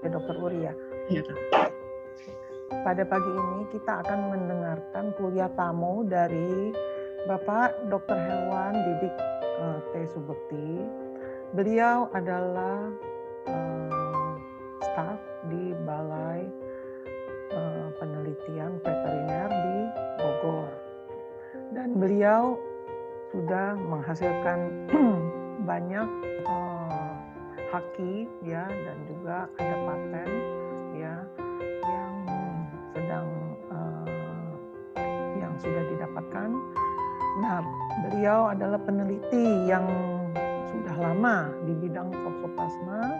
Dr. Uri ya. Iya. Pada pagi ini kita akan mendengarkan kuliah tamu dari Bapak Dr. Hewan Didik T. Subekti. Beliau adalah staf di Balai Penelitian Veteriner di Bogor. Dan beliau sudah menghasilkan banyak haki ya, dan juga ada paten ya yang sudah didapatkan. Nah, beliau adalah peneliti yang sudah lama di bidang toksoplasma,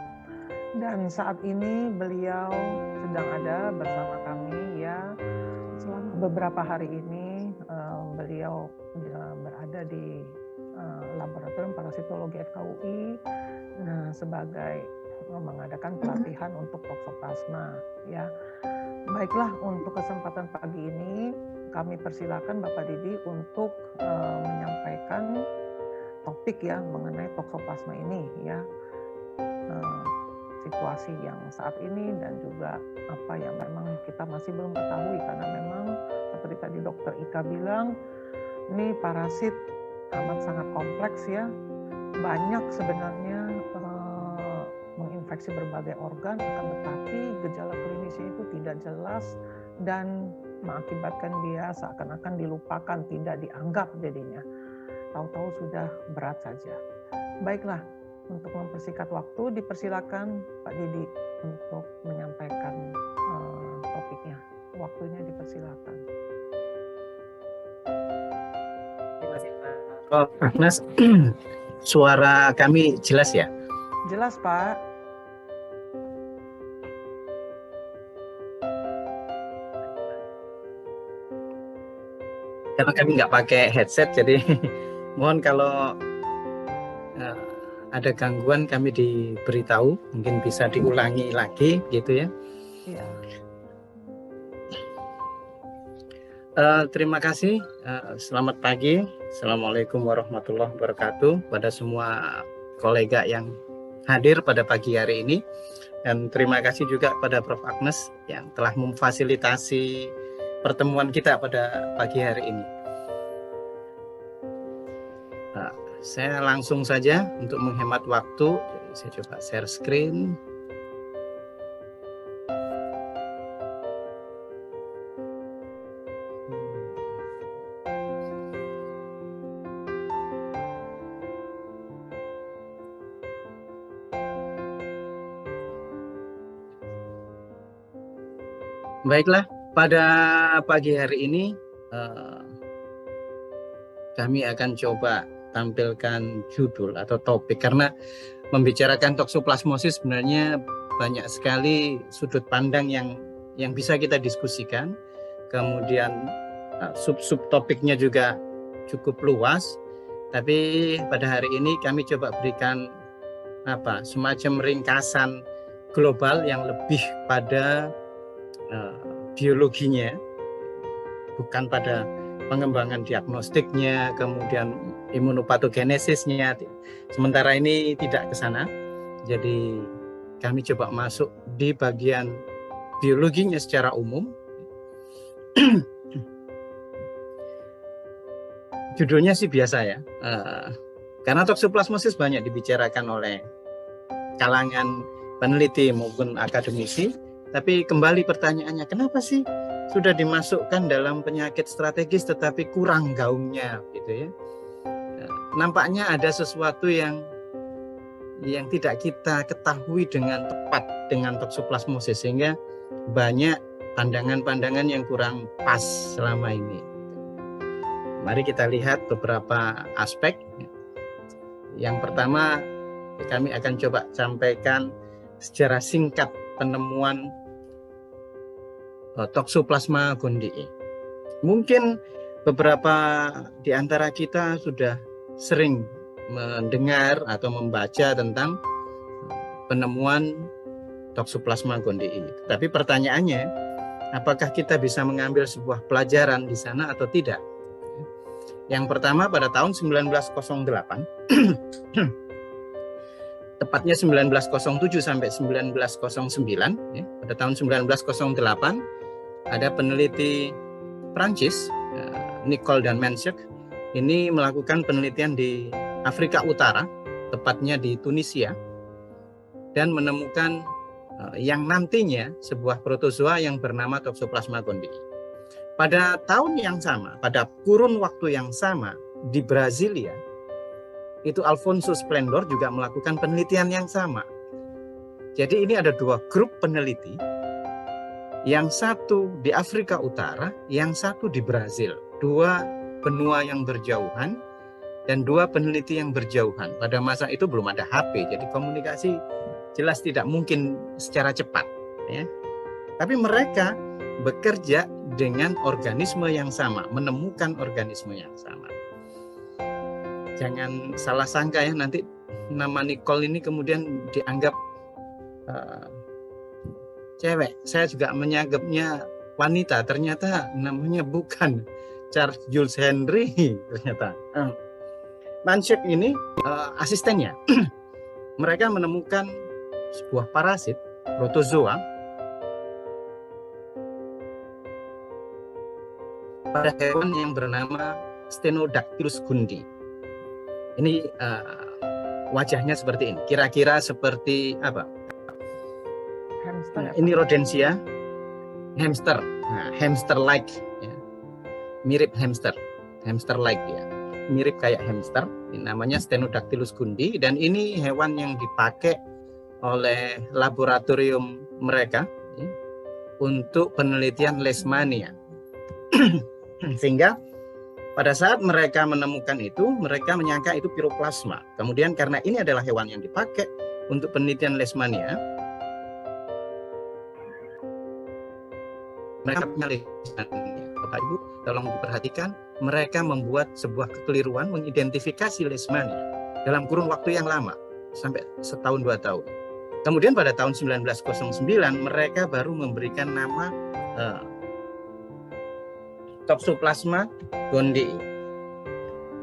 dan saat ini beliau sedang ada bersama kami ya. Selama beberapa hari ini beliau berada di Laboratorium Parasitologi FKUI sebagai mengadakan pelatihan untuk toksoplasma ya. Baiklah, untuk kesempatan pagi ini kami persilakan Bapak Didi untuk menyampaikan topik ya mengenai toksoplasma ini ya, situasi yang saat ini dan juga apa yang memang kita masih belum ketahui, karena memang seperti tadi Dokter Ika bilang, ini parasit amat sangat kompleks ya, banyak sebenarnya menginfeksi berbagai organ, akan tetapi gejala klinisnya itu tidak jelas dan mengakibatkan dia seakan-akan dilupakan, tidak dianggap jadinya. Tahu-tahu sudah berat saja. Baiklah, untuk mempersingkat waktu, dipersilakan Pak Didi untuk menyampaikan topiknya. Waktunya dipersilakan. Terima kasih Pak Prof. Agnes. Suara kami jelas ya? Jelas Pak. Karena kami nggak pakai headset, jadi mohon kalau ada gangguan kami diberitahu, mungkin bisa diulangi lagi gitu ya. Iya. Terima kasih. Selamat pagi. Assalamualaikum warahmatullahi wabarakatuh pada semua kolega yang hadir pada pagi hari ini, dan terima kasih juga pada Prof. Agnes yang telah memfasilitasi pertemuan kita pada pagi hari ini. Saya langsung saja untuk menghemat waktu, saya coba share screen. Baiklah, pada pagi hari ini kami akan coba tampilkan judul atau topik, karena membicarakan toksoplasmosis sebenarnya banyak sekali sudut pandang yang bisa kita diskusikan. Kemudian sub topiknya juga cukup luas, tapi pada hari ini kami coba berikan semacam ringkasan global yang lebih pada biologinya, bukan pada pengembangan diagnostiknya, kemudian imunopatogenesisnya. Sementara ini tidak ke sana. Jadi kami coba masuk di bagian biologinya secara umum. Judulnya sih biasa ya, karena toksoplasmosis banyak dibicarakan oleh kalangan peneliti maupun akademisi. Tapi kembali pertanyaannya, kenapa sih sudah dimasukkan dalam penyakit strategis tetapi kurang gaungnya gitu ya? Nampaknya ada sesuatu yang tidak kita ketahui dengan tepat dengan toksoplasmosis, sehingga banyak pandangan-pandangan yang kurang pas selama ini. Mari kita lihat beberapa aspek. Yang pertama, kami akan coba sampaikan secara singkat penemuan Toxoplasma gondii. Mungkin beberapa di antara kita sudah sering mendengar atau membaca tentang penemuan Toxoplasma gondii. Tapi pertanyaannya, apakah kita bisa mengambil sebuah pelajaran di sana atau tidak? Yang pertama, pada tahun 1908, tepatnya 1907 sampai 1909, ya. Pada tahun 1908 ada peneliti Prancis, Nicole dan Manchek, ini melakukan penelitian di Afrika Utara, tepatnya di Tunisia, dan menemukan yang nantinya sebuah protozoa yang bernama Toxoplasma gondii. Pada tahun yang sama, pada kurun waktu yang sama di Brasilia, itu Alfonso Splendor juga melakukan penelitian yang sama. Jadi ini ada dua grup peneliti, yang satu di Afrika Utara, yang satu di Brazil. Dua benua yang berjauhan dan dua peneliti yang berjauhan. Pada masa itu belum ada HP, jadi komunikasi jelas tidak mungkin secara cepat, ya. Tapi mereka bekerja dengan organisme yang sama, menemukan organisme yang sama. Jangan salah sangka ya, nanti nama Nicole ini kemudian dianggap cewek. Saya juga menyanggapnya wanita, ternyata namanya bukan Charles Jules Henry ternyata. Manchek ini asistennya. Mereka menemukan sebuah parasit protozoa pada hewan yang bernama Stenodactylus gondii. Ini wajahnya seperti ini. Kira-kira seperti apa? Hamster. Ini rodensia, hamster, hamster-like, ya. Mirip hamster, hamster-like ya, mirip kayak hamster. Ini namanya Stenodactylus gondii, dan ini hewan yang dipakai oleh laboratorium mereka, ya, untuk penelitian Leishmania. Sehingga pada saat mereka menemukan itu, mereka menyangka itu piroplasma. Kemudian karena ini adalah hewan yang dipakai untuk penelitian Leishmania, mereka punya Leishmania. Bapak Ibu, tolong diperhatikan, mereka membuat sebuah kekeliruan mengidentifikasi Leishmania dalam kurun waktu yang lama, sampai setahun 2 tahun. Kemudian pada tahun 1909 mereka baru memberikan nama Toxoplasma gondii.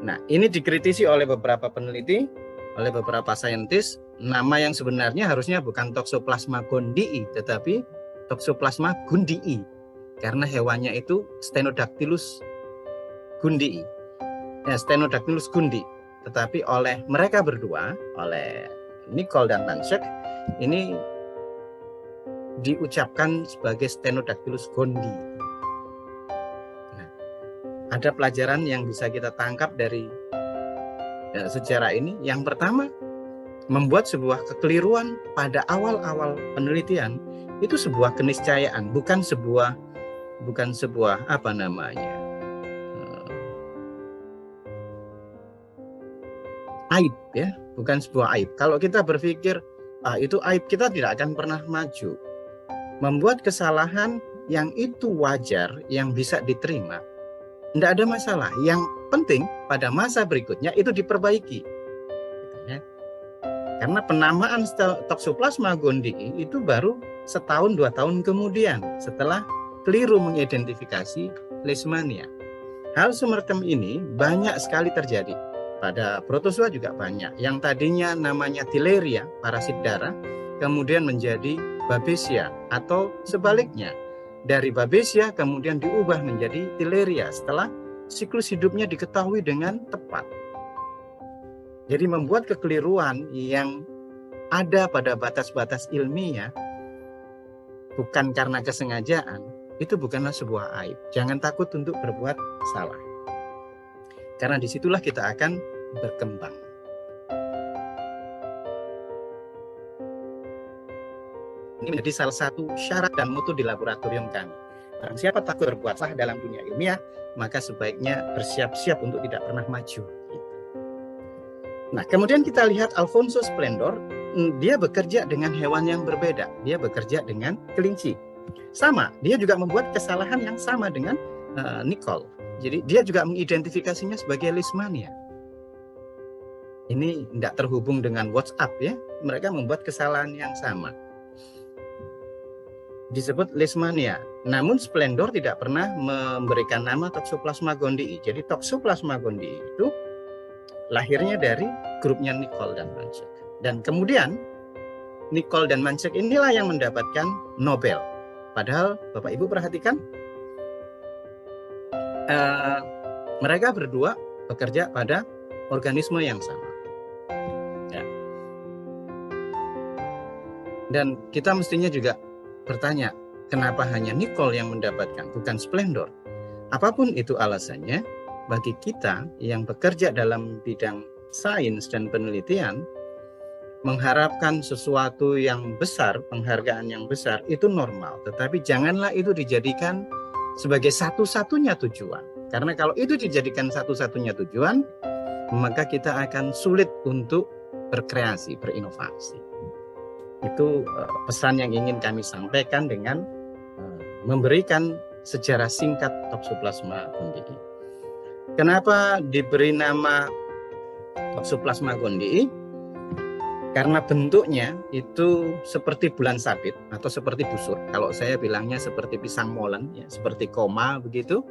Nah, ini dikritisi oleh beberapa peneliti, oleh beberapa saintis. Nama yang sebenarnya harusnya bukan Toxoplasma gondii, tetapi Toxoplasma gondii, karena hewannya itu Stenodactylus gondii. Stenodactylus gondii. Tetapi oleh mereka berdua, oleh Nicole dan Manchek, ini diucapkan sebagai Stenodactylus gondii. Ada pelajaran yang bisa kita tangkap dari sejarah ini. Yang pertama, membuat sebuah kekeliruan pada awal-awal penelitian itu sebuah keniscayaan, bukan sebuah apa namanya, aib, ya, bukan sebuah aib. Kalau kita berpikir itu aib, kita tidak akan pernah maju. Membuat kesalahan yang itu wajar, yang bisa diterima, tidak ada masalah. Yang penting pada masa berikutnya itu diperbaiki. Karena penamaan Toxoplasma gondii itu baru setahun 2 tahun kemudian setelah keliru mengidentifikasi Leishmania. Hal semacam ini banyak sekali terjadi. Pada protozoa juga banyak. Yang tadinya namanya Theileria, parasit darah, kemudian menjadi Babesia, atau sebaliknya. Dari Babesia kemudian diubah menjadi Theileria setelah siklus hidupnya diketahui dengan tepat. Jadi membuat kekeliruan yang ada pada batas-batas ilmiah bukan karena kesengajaan, itu bukanlah sebuah aib. Jangan takut untuk berbuat salah. Karena disitulah kita akan berkembang. Ini menjadi salah satu syarat dan mutu di laboratorium kami. Barang siapa takut berbuat salah dalam dunia ilmiah, maka sebaiknya bersiap-siap untuk tidak pernah maju. Nah, kemudian kita lihat Alfonso Splendor, dia bekerja dengan hewan yang berbeda. Dia bekerja dengan kelinci. Sama, dia juga membuat kesalahan yang sama dengan Nicole. Jadi dia juga mengidentifikasinya sebagai Leishmania. Ini tidak terhubung dengan WhatsApp, ya. Mereka membuat kesalahan yang sama. Disebut Leishmania. Namun Splendor tidak pernah memberikan nama Toxoplasma gondii. Jadi Toxoplasma gondii itu lahirnya dari grupnya Nicole dan Manchek. Dan kemudian Nicole dan Mancek inilah yang mendapatkan Nobel. Padahal Bapak Ibu perhatikan, mereka berdua bekerja pada organisme yang sama. Ya. Dan kita mestinya juga bertanya, kenapa hanya Nicole yang mendapatkan, bukan Splendor? Apapun itu alasannya, bagi kita yang bekerja dalam bidang sains dan penelitian, mengharapkan sesuatu yang besar, penghargaan yang besar, itu normal. Tetapi janganlah itu dijadikan sebagai satu-satunya tujuan. Karena kalau itu dijadikan satu-satunya tujuan, maka kita akan sulit untuk berkreasi, berinovasi. Itu pesan yang ingin kami sampaikan dengan memberikan sejarah singkat Toxoplasma gondii. Kenapa diberi nama Toxoplasma gondii? Karena bentuknya itu seperti bulan sabit atau seperti busur. Kalau saya bilangnya seperti pisang molen, ya, seperti koma begitu.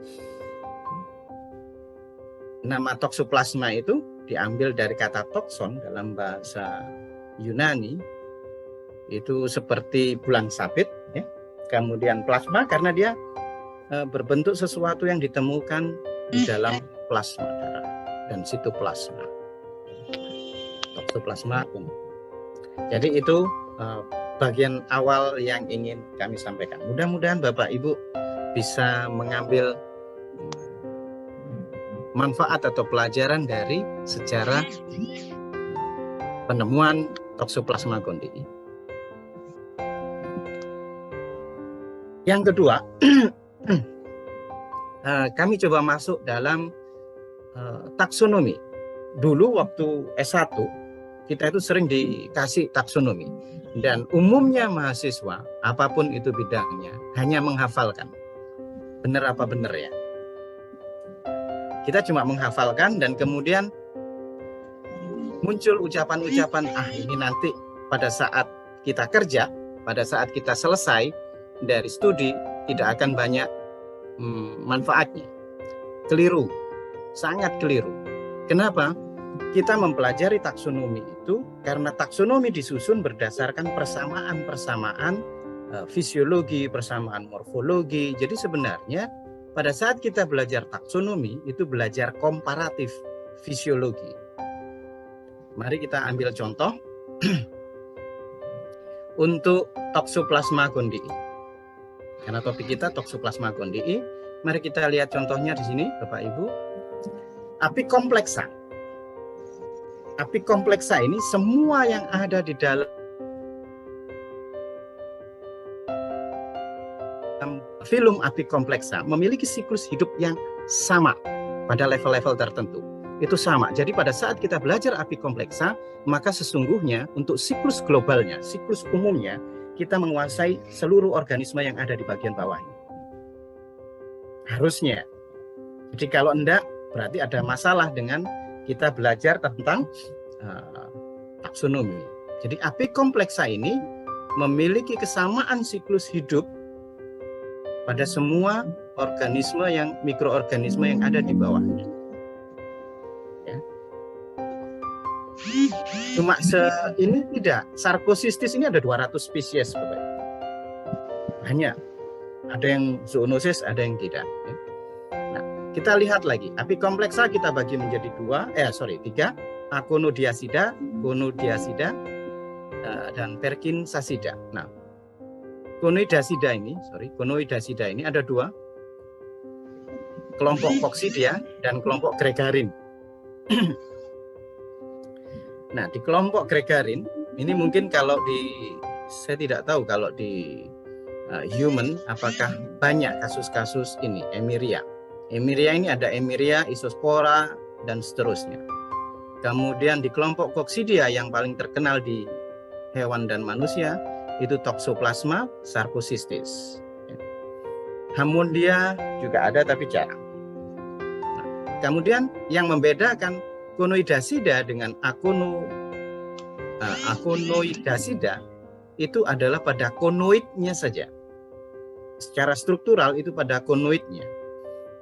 Nama Toxoplasma itu diambil dari kata toxon dalam bahasa Yunani, itu seperti bulan sabit. Ya. Kemudian plasma karena dia berbentuk sesuatu yang ditemukan di dalam plasma darah dan sitoplasma. Toxoplasma. Jadi itu bagian awal yang ingin kami sampaikan. Mudah-mudahan Bapak Ibu bisa mengambil manfaat atau pelajaran dari sejarah penemuan Toxoplasma gondii. Yang kedua, kami coba masuk dalam taksonomi. Dulu waktu S1 kita itu sering dikasih taksonomi, dan umumnya mahasiswa apapun itu bidangnya hanya menghafalkan. Benar apa benar ya? Kita cuma menghafalkan dan kemudian muncul ucapan-ucapan, ini nanti pada saat kita kerja, pada saat kita selesai dari studi tidak akan banyak manfaatnya. Keliru, sangat keliru. Kenapa? Kita mempelajari taksonomi itu karena taksonomi disusun berdasarkan persamaan-persamaan fisiologi, persamaan morfologi. Jadi sebenarnya pada saat kita belajar taksonomi itu belajar komparatif fisiologi. Mari kita ambil contoh untuk Toxoplasma gondii. Karena topik kita Toxoplasma gondii, mari kita lihat contohnya di sini, Bapak Ibu. Apikompleksa. Apikompleksa ini semua yang ada di dalam filum apikompleksa memiliki siklus hidup yang sama pada level-level tertentu. Itu sama. Jadi pada saat kita belajar apikompleksa, maka sesungguhnya untuk siklus globalnya, siklus umumnya, kita menguasai seluruh organisme yang ada di bagian bawahnya. Harusnya. Jadi kalau enggak, berarti ada masalah dengan kita belajar tentang taksonomi. Jadi apikompleksa ini memiliki kesamaan siklus hidup pada semua organisme yang mikroorganisme yang ada di bawahnya. Ya. Cuma ini tidak. Sarkocistis ini ada 200 spesies, Bapak. Hanya ada yang zoonosis, ada yang tidak. Ya. Nah, kita lihat lagi. Apikompleksa kita bagi menjadi 3. Aconodiacida, Conodiacida, dan Perkinsacida. Nah, Conoidacida ini ada 2. Kelompok Coccidia dan kelompok Gregarin. Nah, di kelompok Gregarin ini mungkin kalau saya tidak tahu kalau di human apakah banyak kasus-kasus ini Emiria. Emiria ini ada Emiria, Isospora dan seterusnya. Kemudian di kelompok Coccidia yang paling terkenal di hewan dan manusia itu Toxoplasma sarcocistis. Hamondia juga ada tapi jarang. Nah, kemudian yang membedakan Conoidacida dengan Aconoidacida itu adalah pada konoidnya saja. Secara struktural itu pada konoidnya.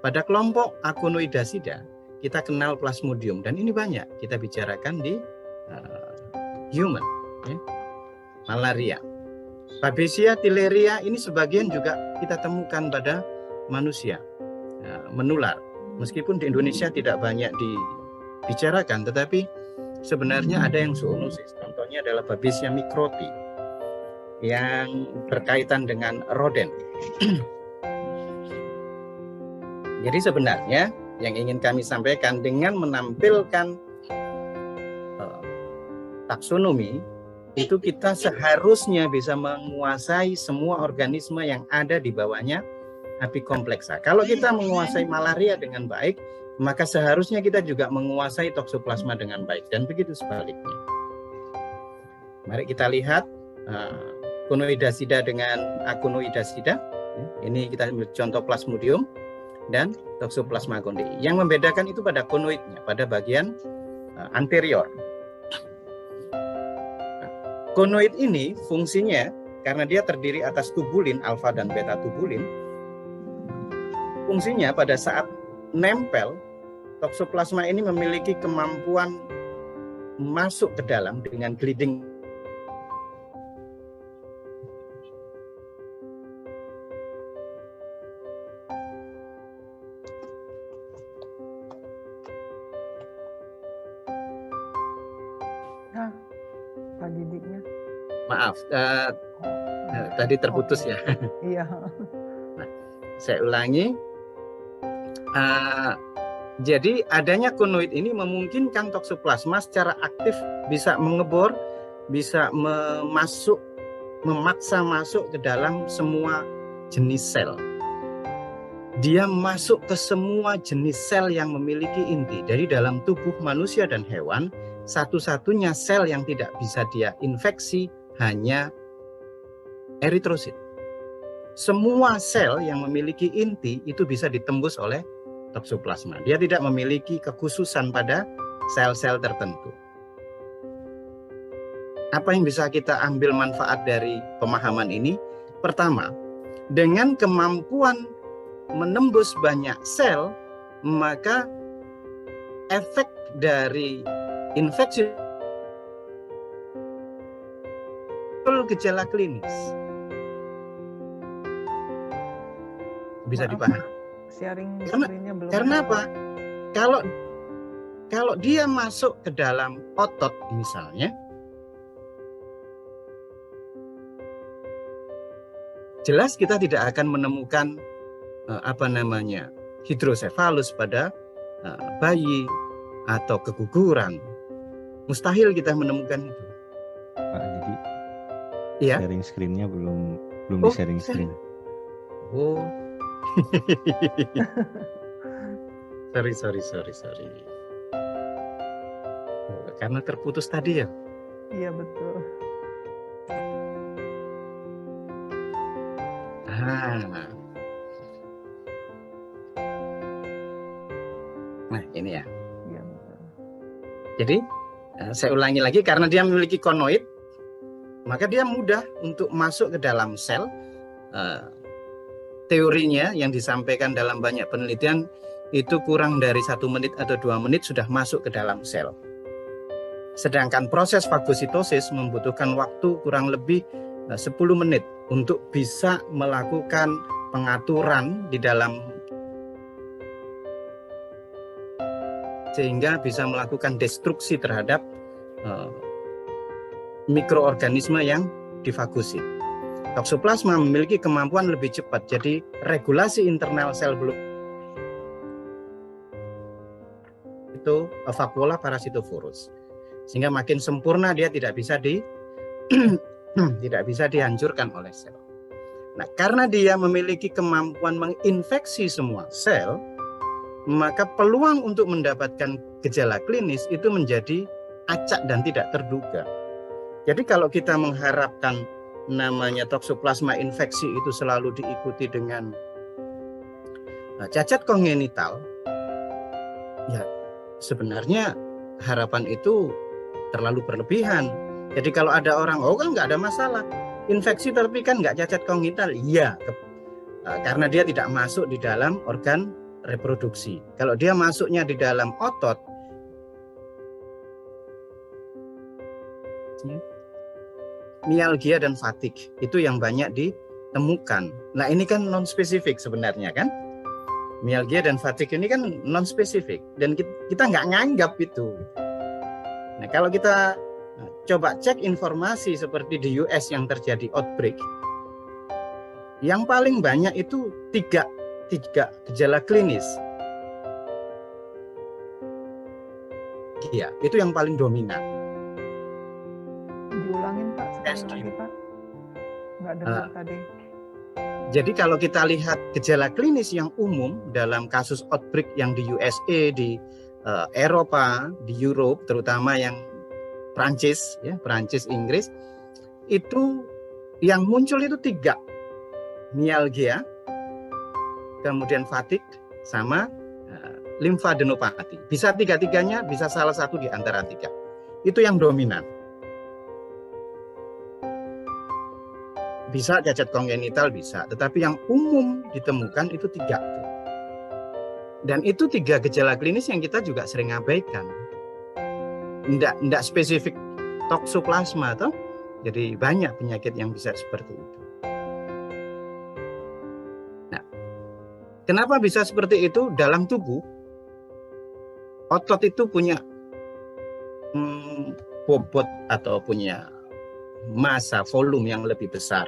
Pada kelompok Aconoidacida kita kenal Plasmodium dan ini banyak kita bicarakan di human, ya. Malaria. Babesia theileria ini sebagian juga kita temukan pada manusia, ya, menular. Meskipun di Indonesia tidak banyak dibicarakan, tetapi sebenarnya ada yang zoonosis. Contohnya adalah Babesia microti yang berkaitan dengan roden. Jadi sebenarnya yang ingin kami sampaikan dengan menampilkan taksonomi itu kita seharusnya bisa menguasai semua organisme yang ada di bawahnya Apicomplexa. Kalau kita menguasai malaria dengan baik, maka seharusnya kita juga menguasai Toxoplasma dengan baik, dan begitu sebaliknya. Mari kita lihat Conoidacida dengan Aconoidacida. Ini kita ambil contoh Plasmodium dan Toxoplasma gondii. Yang membedakan itu pada konoidnya, pada bagian anterior. Konoid ini fungsinya karena dia terdiri atas tubulin alfa dan beta tubulin. Fungsinya pada saat nempel, Toxoplasma ini memiliki kemampuan masuk ke dalam dengan gliding. Pak Didiknya. Maaf, tadi terputus ya. Iya. Nah, saya ulangi. Jadi adanya konoid ini memungkinkan Toxoplasma secara aktif bisa mengebor, bisa memaksa masuk ke dalam semua jenis sel. Dia masuk ke semua jenis sel yang memiliki inti. Dari dalam tubuh manusia dan hewan, satu-satunya sel yang tidak bisa dia infeksi hanya eritrosit. Semua sel yang memiliki inti itu bisa ditembus oleh Toxoplasma. Dia tidak memiliki kekhususan pada sel-sel tertentu. Apa yang bisa kita ambil manfaat dari pemahaman ini? Pertama, dengan kemampuan menembus banyak sel, maka efek dari infeksi gejala klinis bisa dipahami. Sharing screen-nya belum. Karena apa? Kalau dia masuk ke dalam otot misalnya, jelas kita tidak akan menemukan hidrosefalus pada bayi atau keguguran. Mustahil kita menemukan itu. Pak Didi, ya? Sharing screen-nya belum di sharing screen. Oh. sorry. Karena terputus tadi ya. Iya betul. Nah ini ya. Iya betul. Jadi saya ulangi lagi, karena dia memiliki konoid, maka dia mudah untuk masuk ke dalam sel. Teorinya yang disampaikan dalam banyak penelitian itu kurang dari 1 menit atau 2 menit sudah masuk ke dalam sel. Sedangkan proses fagositosis membutuhkan waktu kurang lebih 10 menit untuk bisa melakukan pengaturan di dalam, sehingga bisa melakukan destruksi terhadap mikroorganisme yang difagosit. Toxoplasma memiliki kemampuan lebih cepat, jadi regulasi internal sel belum itu vakuola parasitophorus, sehingga makin sempurna dia tidak bisa dihancurkan oleh sel. Nah, karena dia memiliki kemampuan menginfeksi semua sel, maka peluang untuk mendapatkan gejala klinis itu menjadi acak dan tidak terduga. Jadi kalau kita mengharapkan namanya Toxoplasma infeksi itu selalu diikuti dengan cacat kongenital, ya sebenarnya harapan itu terlalu berlebihan. Jadi kalau ada orang, kan nggak ada masalah, infeksi tapi kan nggak cacat kongenital, iya, karena dia tidak masuk di dalam organ reproduksi. Kalau dia masuknya di dalam otot, mialgia dan fatigue itu yang banyak ditemukan. Nah ini kan non spesifik sebenarnya kan, mialgia dan fatigue ini kan non spesifik dan kita nggak nganggap itu. Nah kalau kita coba cek informasi seperti di US yang terjadi outbreak, yang paling banyak itu tiga gejala klinis. Iya, itu yang paling dominan. Diulangin Pak, sekali lagi Pak. Nggak dengar tadi. Jadi kalau kita lihat gejala klinis yang umum dalam kasus outbreak yang di USA, di Eropa, di Europe, terutama yang Prancis, ya, Prancis, Inggris, itu yang muncul itu 3, mialgia, kemudian fatigue, sama limfadenopati. Bisa 3-3-nya, bisa salah satu di antara 3. Itu yang dominan. Bisa cacat kongenital, bisa. Tetapi yang umum ditemukan itu 3. Dan itu 3 gejala klinis yang kita juga sering abaikan. Nggak spesifik toksoplasma, toh. Jadi banyak penyakit yang bisa seperti itu. Nah, kenapa bisa seperti itu? Dalam tubuh, otot itu punya bobot atau punya massa, volume yang lebih besar.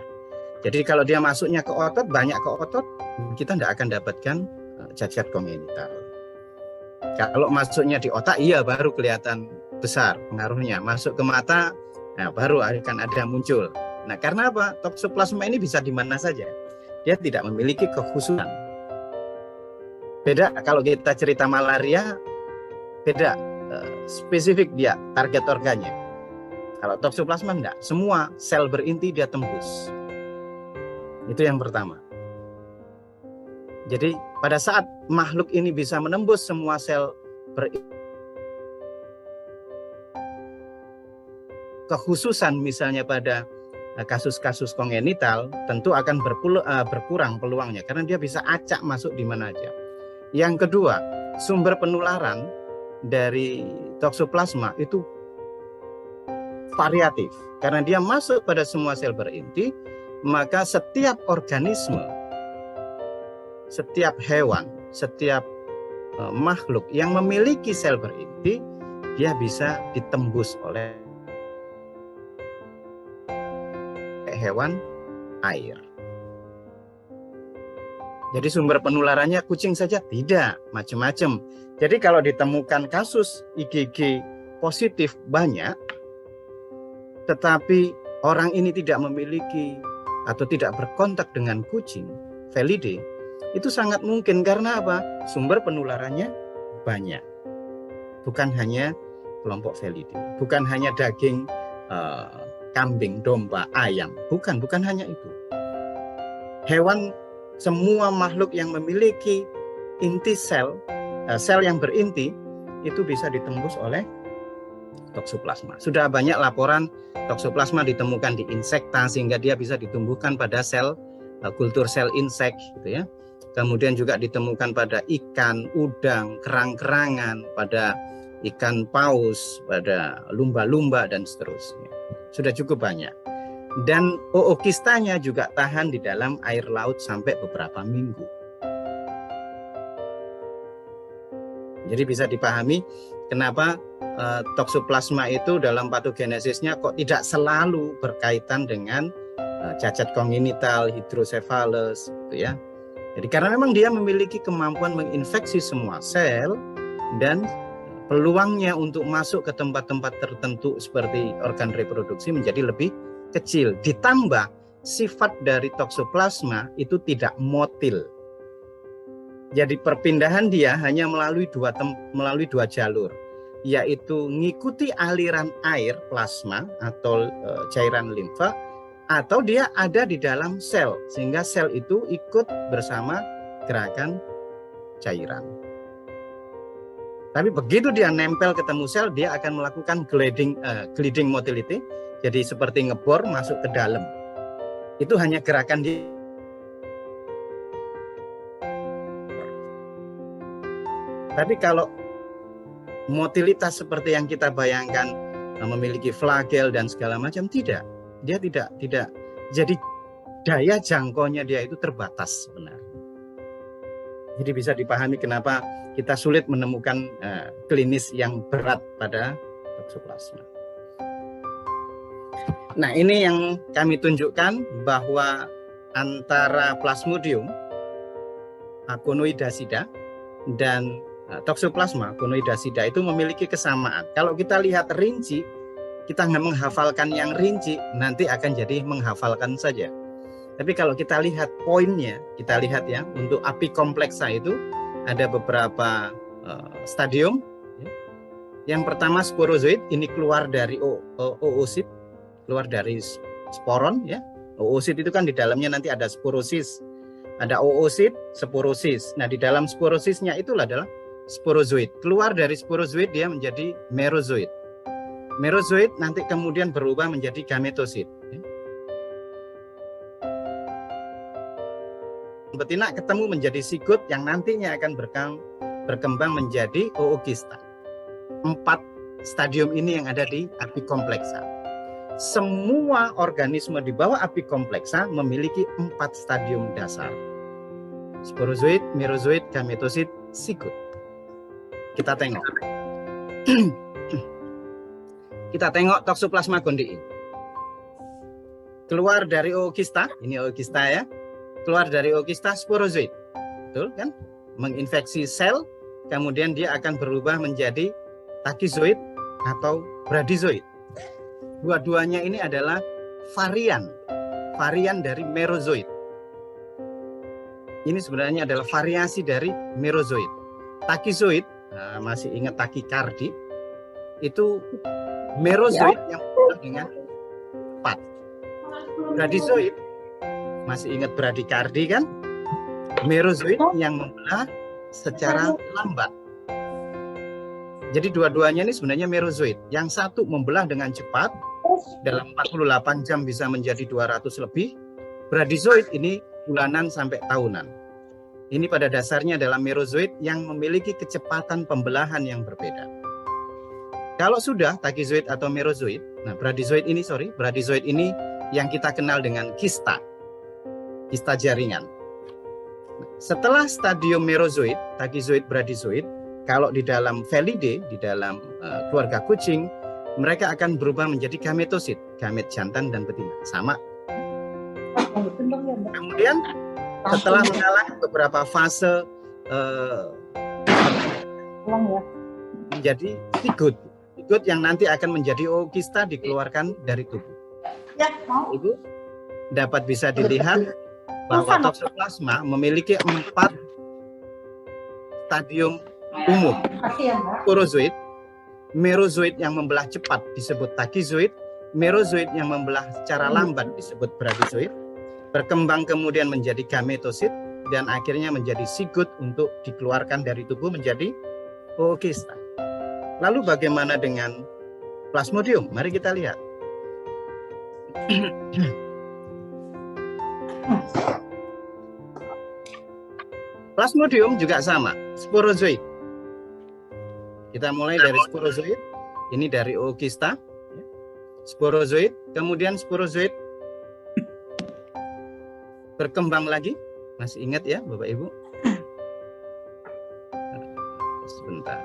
Jadi kalau dia masuknya ke otot, banyak ke otot, kita tidak akan dapatkan cacat kongenital. Kalau masuknya di otak, iya baru kelihatan besar pengaruhnya. Masuk ke mata, nah baru akan ada muncul. Nah karena apa? Toksoplasma ini bisa di mana saja. Dia tidak memiliki kekhususan. Beda kalau kita cerita malaria, beda spesifik dia target organnya. Kalau toksoplasma enggak, semua sel berinti dia tembus. Itu yang pertama. Jadi pada saat makhluk ini bisa menembus semua sel berinti, kekhususan misalnya pada kasus-kasus kongenital tentu akan berkurang peluangnya karena dia bisa acak masuk di mana aja. Yang kedua, sumber penularan dari toksoplasma itu variatif karena dia masuk pada semua sel berinti, maka setiap organisme, setiap hewan, setiap makhluk yang memiliki sel berinti dia bisa ditembus oleh hewan air. Jadi sumber penularannya kucing saja tidak, macam-macam. Jadi kalau ditemukan kasus IgG positif banyak, tetapi orang ini tidak memiliki atau tidak berkontak dengan kucing, Felidae, itu sangat mungkin karena apa? Sumber penularannya banyak. Bukan hanya kelompok Felidae, bukan hanya daging kambing, domba, ayam. Bukan hanya itu. Hewan, semua makhluk yang memiliki inti sel yang berinti, itu bisa ditembus oleh toksoplasma. Sudah banyak laporan toksoplasma ditemukan di insekta sehingga dia bisa ditumbuhkan pada sel kultur sel insek gitu ya. Kemudian juga ditemukan pada ikan, udang, kerang-kerangan, pada ikan paus, pada lumba-lumba dan seterusnya. Sudah cukup banyak. Dan ookistanya juga tahan di dalam air laut sampai beberapa minggu. Jadi bisa dipahami kenapa toksoplasma itu dalam patogenesisnya kok tidak selalu berkaitan dengan cacat kongenital, hidrosefalus gitu ya. Jadi karena memang dia memiliki kemampuan menginfeksi semua sel dan peluangnya untuk masuk ke tempat-tempat tertentu seperti organ reproduksi menjadi lebih kecil. Ditambah sifat dari toksoplasma itu tidak motil. Jadi perpindahan dia hanya melalui dua jalur, yaitu mengikuti aliran air plasma atau cairan limfa, atau dia ada di dalam sel sehingga sel itu ikut bersama gerakan cairan. Tapi begitu dia nempel ketemu sel, dia akan melakukan gliding motility, jadi seperti ngebor masuk ke dalam. Itu hanya gerakan dia. Tapi kalau motilitas seperti yang kita bayangkan memiliki flagel dan segala macam, tidak. Dia tidak jadi daya jangkaunya dia itu terbatas sebenarnya. Jadi bisa dipahami kenapa kita sulit menemukan klinis yang berat pada toksoplasma. Nah, ini yang kami tunjukkan bahwa antara Plasmodium conoidasida dan toksoplasma conoidasida itu memiliki kesamaan. Kalau kita lihat rinci, kita nggak menghafalkan yang rinci, nanti akan jadi menghafalkan saja. Tapi kalau kita lihat poinnya, kita lihat ya, untuk apikompleksa itu ada beberapa stadium. Yang pertama sporozoid, ini keluar dari oosit, keluar dari sporon ya. Oosit itu kan di dalamnya nanti ada sporosis. Ada oosit, sporosis. Nah, di dalam sporosisnya itulah adalah sporozoid. Keluar dari sporozoid dia menjadi merozoid. Merozoid nanti kemudian berubah menjadi gametosit. Betina ketemu menjadi sigot yang nantinya akan berkembang menjadi ookista. 4 stadium ini yang ada di apikompleksa. Semua organisme di bawah apikompleksa memiliki 4 stadium dasar. Sporozoid, merozoid, gametosit, sigot. Kita tengok. Kita tengok Toxoplasma gondii. Keluar dari ookista, ini ookista ya. Keluar dari ookista sporozoid. Betul kan? Menginfeksi sel, kemudian dia akan berubah menjadi tachyzoid atau bradyzoid. Dua-duanya ini adalah varian dari merozoid. Ini sebenarnya adalah variasi dari merozoid. Tachyzoid, masih ingat tachycardi, itu merozoid yang berubah dengan cepat. Bradyzoid, masih ingat bradycardi kan? Merozoid yang membelah secara lambat. Jadi dua-duanya ini sebenarnya merozoid. Yang satu membelah dengan cepat, dalam 48 jam bisa menjadi 200 lebih. Bradyzoid ini bulanan sampai tahunan. Ini pada dasarnya adalah merozoid yang memiliki kecepatan pembelahan yang berbeda. Kalau sudah tachyzoid atau merozoid, nah bradyzoid ini yang kita kenal dengan kista jaringan. Setelah stadium merozoid, tachyzoid, bradyzoid, kalau di dalam Felidae, di dalam keluarga kucing, mereka akan berubah menjadi gametosit, gamet jantan dan betina. Sama. Kemudian setelah mengalami beberapa fase menjadi sigot yang nanti akan menjadi ookista dikeluarkan dari tubuh. Itu dapat bisa dilihat bahwa Toxoplasma memiliki 4 stadium umum. Sporozoid, merozoid yang membelah cepat disebut tachyzoid, merozoid yang membelah secara lambat disebut bradyzoid, berkembang kemudian menjadi gametosit, dan akhirnya menjadi sigot untuk dikeluarkan dari tubuh menjadi ookista. Lalu bagaimana dengan Plasmodium? Mari kita lihat. Plasmodium juga sama, sporozoid. Kita mulai dari sporozoid, ini dari ookista, sporozoid, kemudian sporozoid berkembang lagi. Masih ingat ya Bapak Ibu? Sebentar.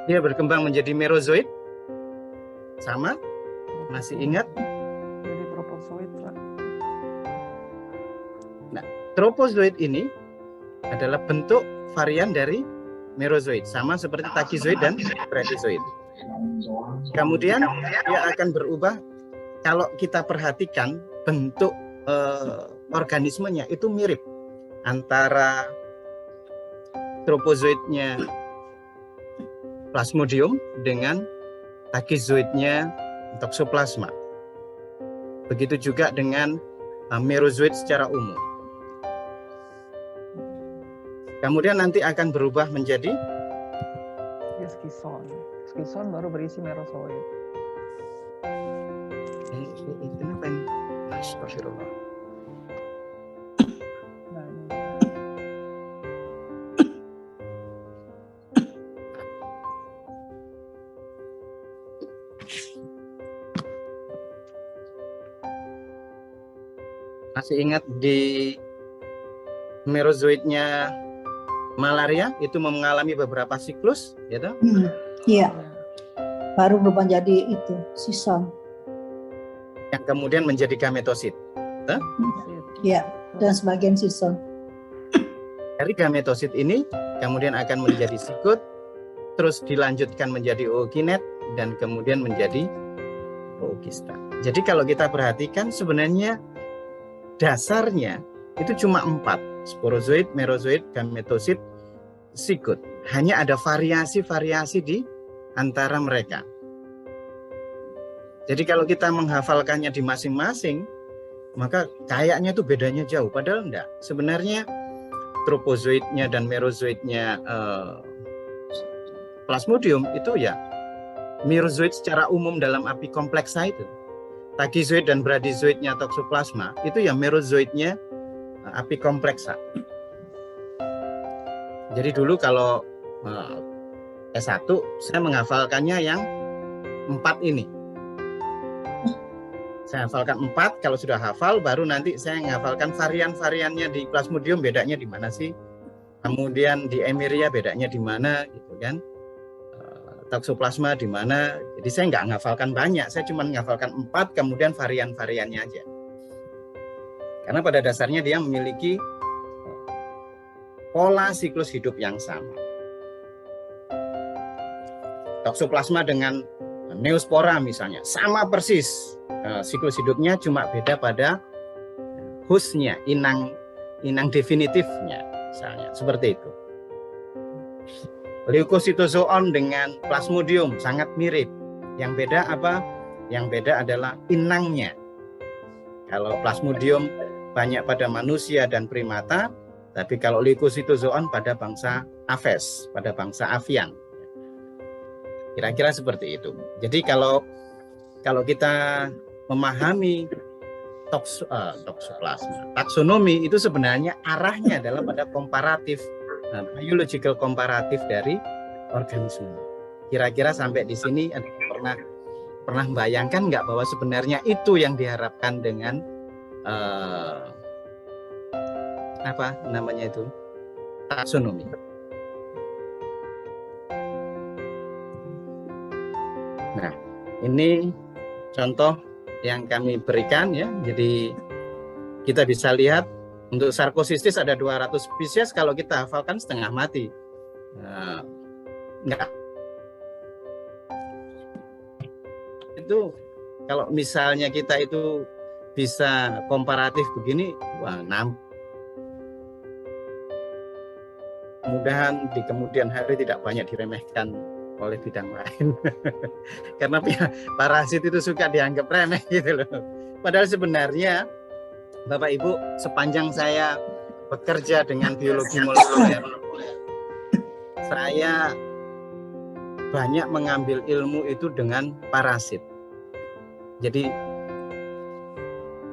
Dia berkembang menjadi merozoid. Sama? Masih ingat? Jadi tropozoid, Pak. Nah, tropozoid ini adalah bentuk varian dari merozoid, sama seperti tachyzoid dan bradyzoid. Kemudian dia akan berubah. Kalau kita perhatikan bentuk organismenya itu mirip antara tropozoidnya Plasmodium dengan tachyzoidnya Toxoplasma. Begitu juga dengan merozoid secara umum. Kemudian nanti akan berubah menjadi skison. Skison baru berisi merozoid. Kenapa ini? Astagfirullah. Nah, ini. Masih ingat di merozoitnya malaria itu mengalami beberapa siklus, gitu? Iya, Ya. baru berubah jadi itu sison. Yang kemudian menjadi gametosit. Iya, dan sebagian sison. Dari gametosit ini kemudian akan menjadi sikut, terus dilanjutkan menjadi ookinet, dan kemudian menjadi ookista. Jadi kalau kita perhatikan sebenarnya dasarnya itu cuma 4, sporozoid, merozoid, gametosit, sikut. Hanya ada variasi-variasi di antara mereka. Jadi kalau kita menghafalkannya di masing-masing, maka kayaknya itu bedanya jauh, padahal enggak. Sebenarnya tropozoidnya dan merozoidnya plasmodium itu ya merozoid secara umum dalam apikompleksa itu. Takizoid dan bradyzoidnya toxoplasma itu ya merozoidnya apikompleksa. Jadi dulu kalau S1 saya menghafalkannya yang 4 ini. Saya hafalkan 4, kalau sudah hafal baru nanti saya menghafalkan varian-variannya di plasmodium bedanya di mana sih. Kemudian di Emeria bedanya di mana gitu kan. Toxoplasma di mana. Jadi saya nggak menghafalkan banyak, saya cuma menghafalkan 4 kemudian varian-variannya aja. Karena pada dasarnya dia memiliki pola siklus hidup yang sama. Toxoplasma dengan Neospora misalnya sama persis siklus hidupnya, cuma beda pada hostnya, inang definitifnya misalnya, seperti itu. Leukocytozoon dengan plasmodium sangat mirip. Yang beda apa? Yang beda adalah inangnya. Kalau plasmodium banyak pada manusia dan primata, tapi kalau leukocytozoon pada bangsa Aves, pada bangsa avian. Kira-kira seperti itu. Jadi kalau kita memahami toxoplasma, taksonomi itu sebenarnya arahnya adalah pada komparatif, biological komparatif dari organisme. Kira-kira sampai di sini pernah membayangkan nggak bahwa sebenarnya itu yang diharapkan dengan apa namanya itu taksonomi. Nah, ini contoh yang kami berikan ya. Jadi kita bisa lihat untuk sarkocistis ada 200 spesies, kalau kita hafalkan setengah mati. Enggak. Itu kalau misalnya kita itu bisa komparatif begini, wah, mudah-mudahan di kemudian hari tidak banyak diremehkan oleh bidang lain. Karena parasit itu suka dianggap remeh gitu loh. Padahal sebenarnya Bapak Ibu, sepanjang saya bekerja dengan biologi molekuler, saya banyak mengambil ilmu itu dengan parasit. Jadi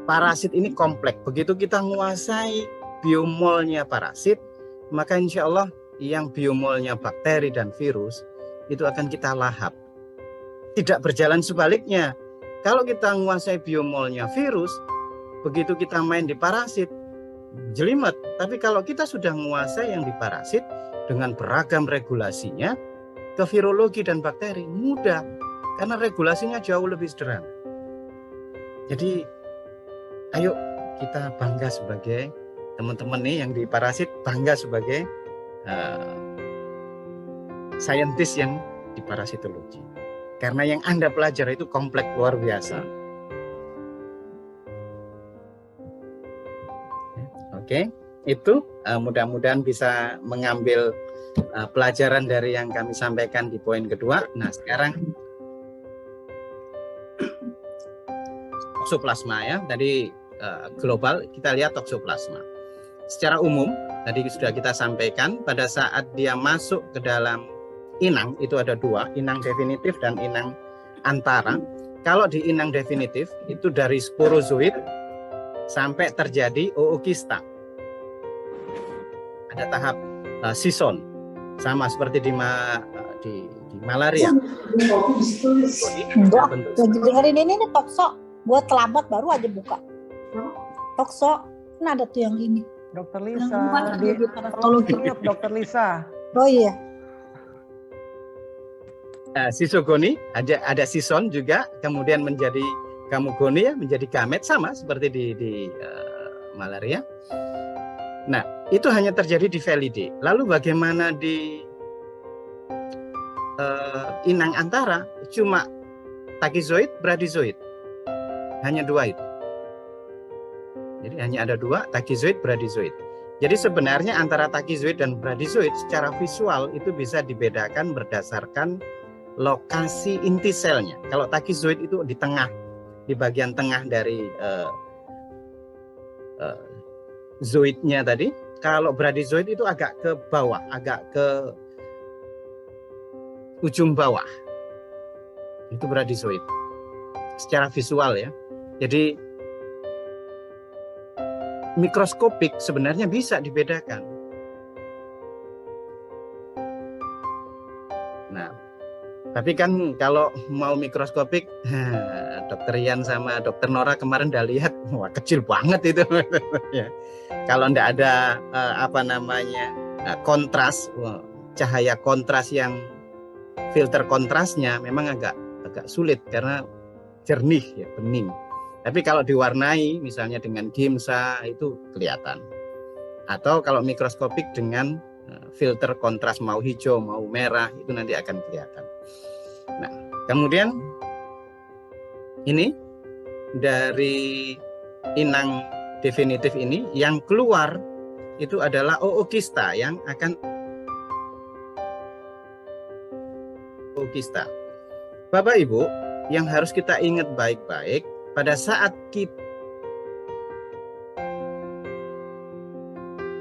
parasit ini kompleks. Begitu kita menguasai biomolnya parasit, maka insya Allah yang biomolnya bakteri dan virus itu akan kita lahap. Tidak berjalan sebaliknya. Kalau kita menguasai biomolnya virus, begitu kita main di parasit, jelimet. Tapi kalau kita sudah menguasai yang di parasit dengan beragam regulasinya, ke virologi dan bakteri mudah. Karena regulasinya jauh lebih sederhana. Jadi, ayo kita bangga sebagai teman-teman nih yang di parasit, bangga sebagai saintis yang di parasitologi. Karena yang Anda pelajari itu kompleks luar biasa. Oke, itu mudah-mudahan bisa mengambil pelajaran dari yang kami sampaikan di poin kedua. Nah, sekarang toxoplasma ya, tadi global kita lihat toxoplasma. Secara umum tadi sudah kita sampaikan, pada saat dia masuk ke dalam inang itu ada 2, inang definitif dan inang antara. kalau di inang definitif itu dari sporozoid sampai terjadi ookista. Ada tahap sison, sama seperti di malaria. Enggak, lagi dengerin ini nih Tokso. Buat terlambat baru aja buka. Tokso, kan ada tuh yang ini. Dokter Yang Lisa, bukan di di parasitologi. Dokter Lisa. Oh iya. Sisogoni, ada sison juga, kemudian menjadi gamugoni ya, menjadi gamet, sama seperti di malaria. Nah, itu hanya terjadi di Felidae. Lalu bagaimana di inang antara? Cuma tachyzoid, bradyzoid. Hanya dua itu. Jadi hanya ada dua, tachyzoid, bradyzoid. Jadi sebenarnya antara tachyzoid dan bradyzoid secara visual itu bisa dibedakan berdasarkan lokasi inti selnya. Kalau tachyzoid itu di tengah, di bagian tengah dari zoidnya tadi. Kalau bradyzoid itu agak ke bawah, agak ke ujung bawah. Itu bradyzoid. Secara visual ya. Jadi mikroskopik sebenarnya bisa dibedakan. Nah, tapi kan kalau mau mikroskopik, Dokter Ian sama Dokter Nora kemarin udah lihat, wah kecil banget itu. Ya. Kalau ndak ada kontras, cahaya kontras yang filter kontrasnya memang agak sulit karena jernih ya, bening. Tapi kalau diwarnai misalnya dengan gimsa itu kelihatan. Atau kalau mikroskopik dengan filter kontras mau hijau, mau merah itu nanti akan kelihatan. Nah, kemudian ini dari inang definitif ini yang keluar itu adalah ookista yang akan ookista. Bapak Ibu, yang harus kita ingat baik-baik pada saat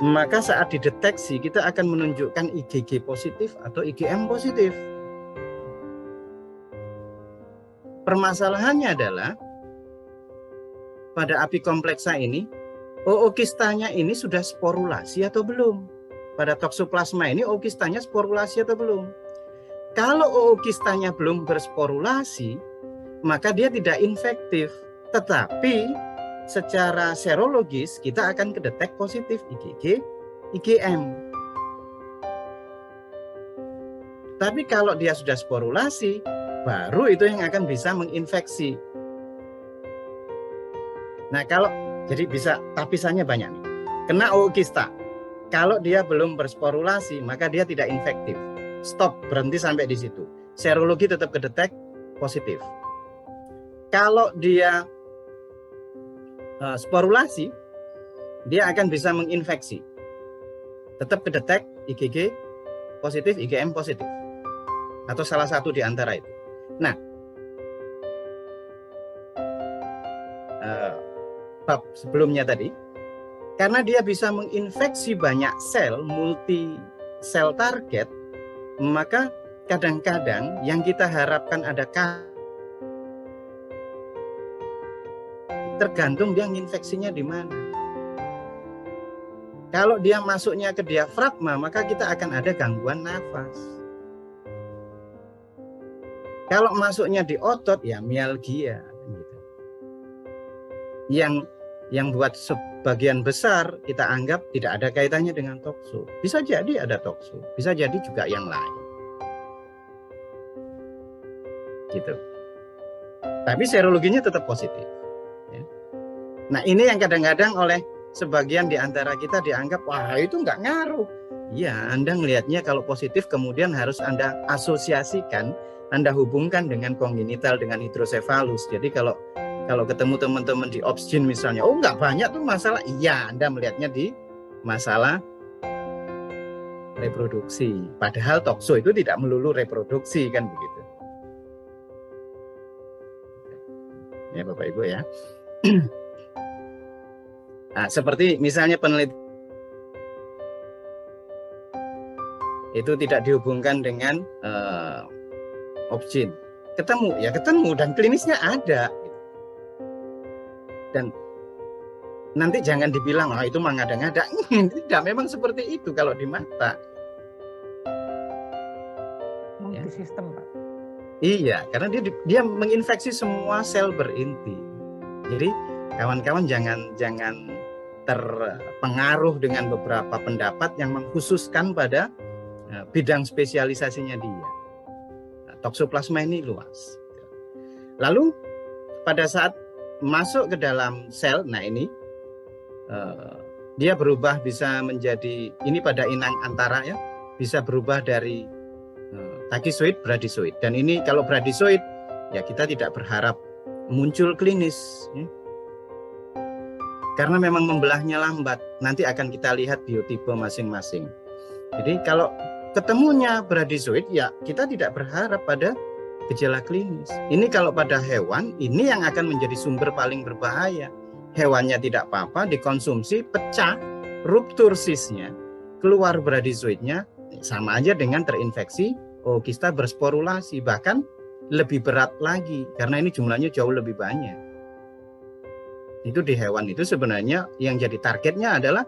maka saat dideteksi kita akan menunjukkan IgG positif atau IgM positif. Permasalahannya adalah pada apikompleksa ini ookistanya ini sudah sporulasi atau belum? Pada toksoplasma ini ookistanya sporulasi atau belum? Kalau ookistanya belum bersporulasi, maka dia tidak infektif. Tetapi secara serologis kita akan kedetek positif IgG, IgM. Tapi kalau dia sudah sporulasi, baru itu yang akan bisa menginfeksi. Nah, jadi bisa tapisannya banyak nih. Kena ookista. Kalau dia belum bersporulasi, maka dia tidak infektif. Stop, berhenti sampai di situ. Serologi tetap kedetek positif. Kalau dia sporulasi, dia akan bisa menginfeksi. Tetap kedetek IgG positif, IgM positif. Atau salah satu di antara itu. Nah, bab sebelumnya tadi, karena dia bisa menginfeksi banyak sel, multi sel target, maka kadang-kadang yang kita harapkan ada tergantung dia menginfeksinya di mana. Kalau dia masuknya ke diafragma, maka kita akan ada gangguan nafas. Kalau masuknya di otot, ya mialgia. Gitu. Yang buat sebagian besar kita anggap tidak ada kaitannya dengan tokso. Bisa jadi ada tokso, bisa jadi juga yang lain. Gitu. Tapi serologinya tetap positif. Ya. Nah, ini yang kadang-kadang oleh sebagian di antara kita dianggap, wah itu nggak ngaruh. Ya, Anda melihatnya kalau positif kemudian harus Anda asosiasikan, Anda hubungkan dengan kongenital, dengan hidrosefalus. Jadi kalau ketemu teman-teman di obsgin misalnya, oh nggak banyak tuh masalah. Iya, Anda melihatnya di masalah reproduksi. Padahal tokso itu tidak melulu reproduksi, kan begitu. Ya Bapak Ibu ya. Nah, seperti misalnya penelitian itu tidak dihubungkan dengan obsgin. ketemu dan klinisnya ada. Dan nanti jangan dibilang itu mah ngada-ngada. Tidak, memang seperti itu kalau di mata. Multi sistem, Pak. Iya, karena dia menginfeksi semua sel berinti. Jadi kawan-kawan jangan terpengaruh dengan beberapa pendapat yang mengkhususkan pada bidang spesialisasinya dia. Toksoplasma ini luas. Lalu pada saat masuk ke dalam sel, nah ini dia berubah bisa menjadi, ini pada inang antara ya, bisa berubah dari takizoid, bradizoid. Dan ini kalau bradizoid ya kita tidak berharap muncul klinis ya. Karena memang membelahnya lambat. Nanti akan kita lihat biotipe masing-masing. Jadi kalau ketemunya bradizoid ya kita tidak berharap pada gejala klinis. Ini kalau pada hewan, ini yang akan menjadi sumber paling berbahaya. Hewannya tidak apa-apa, dikonsumsi, pecah, ruptur sisnya, keluar bradizoidnya, sama aja dengan terinfeksi Ookista bersporulasi, bahkan lebih berat lagi karena ini jumlahnya jauh lebih banyak. Itu di hewan itu sebenarnya yang jadi targetnya adalah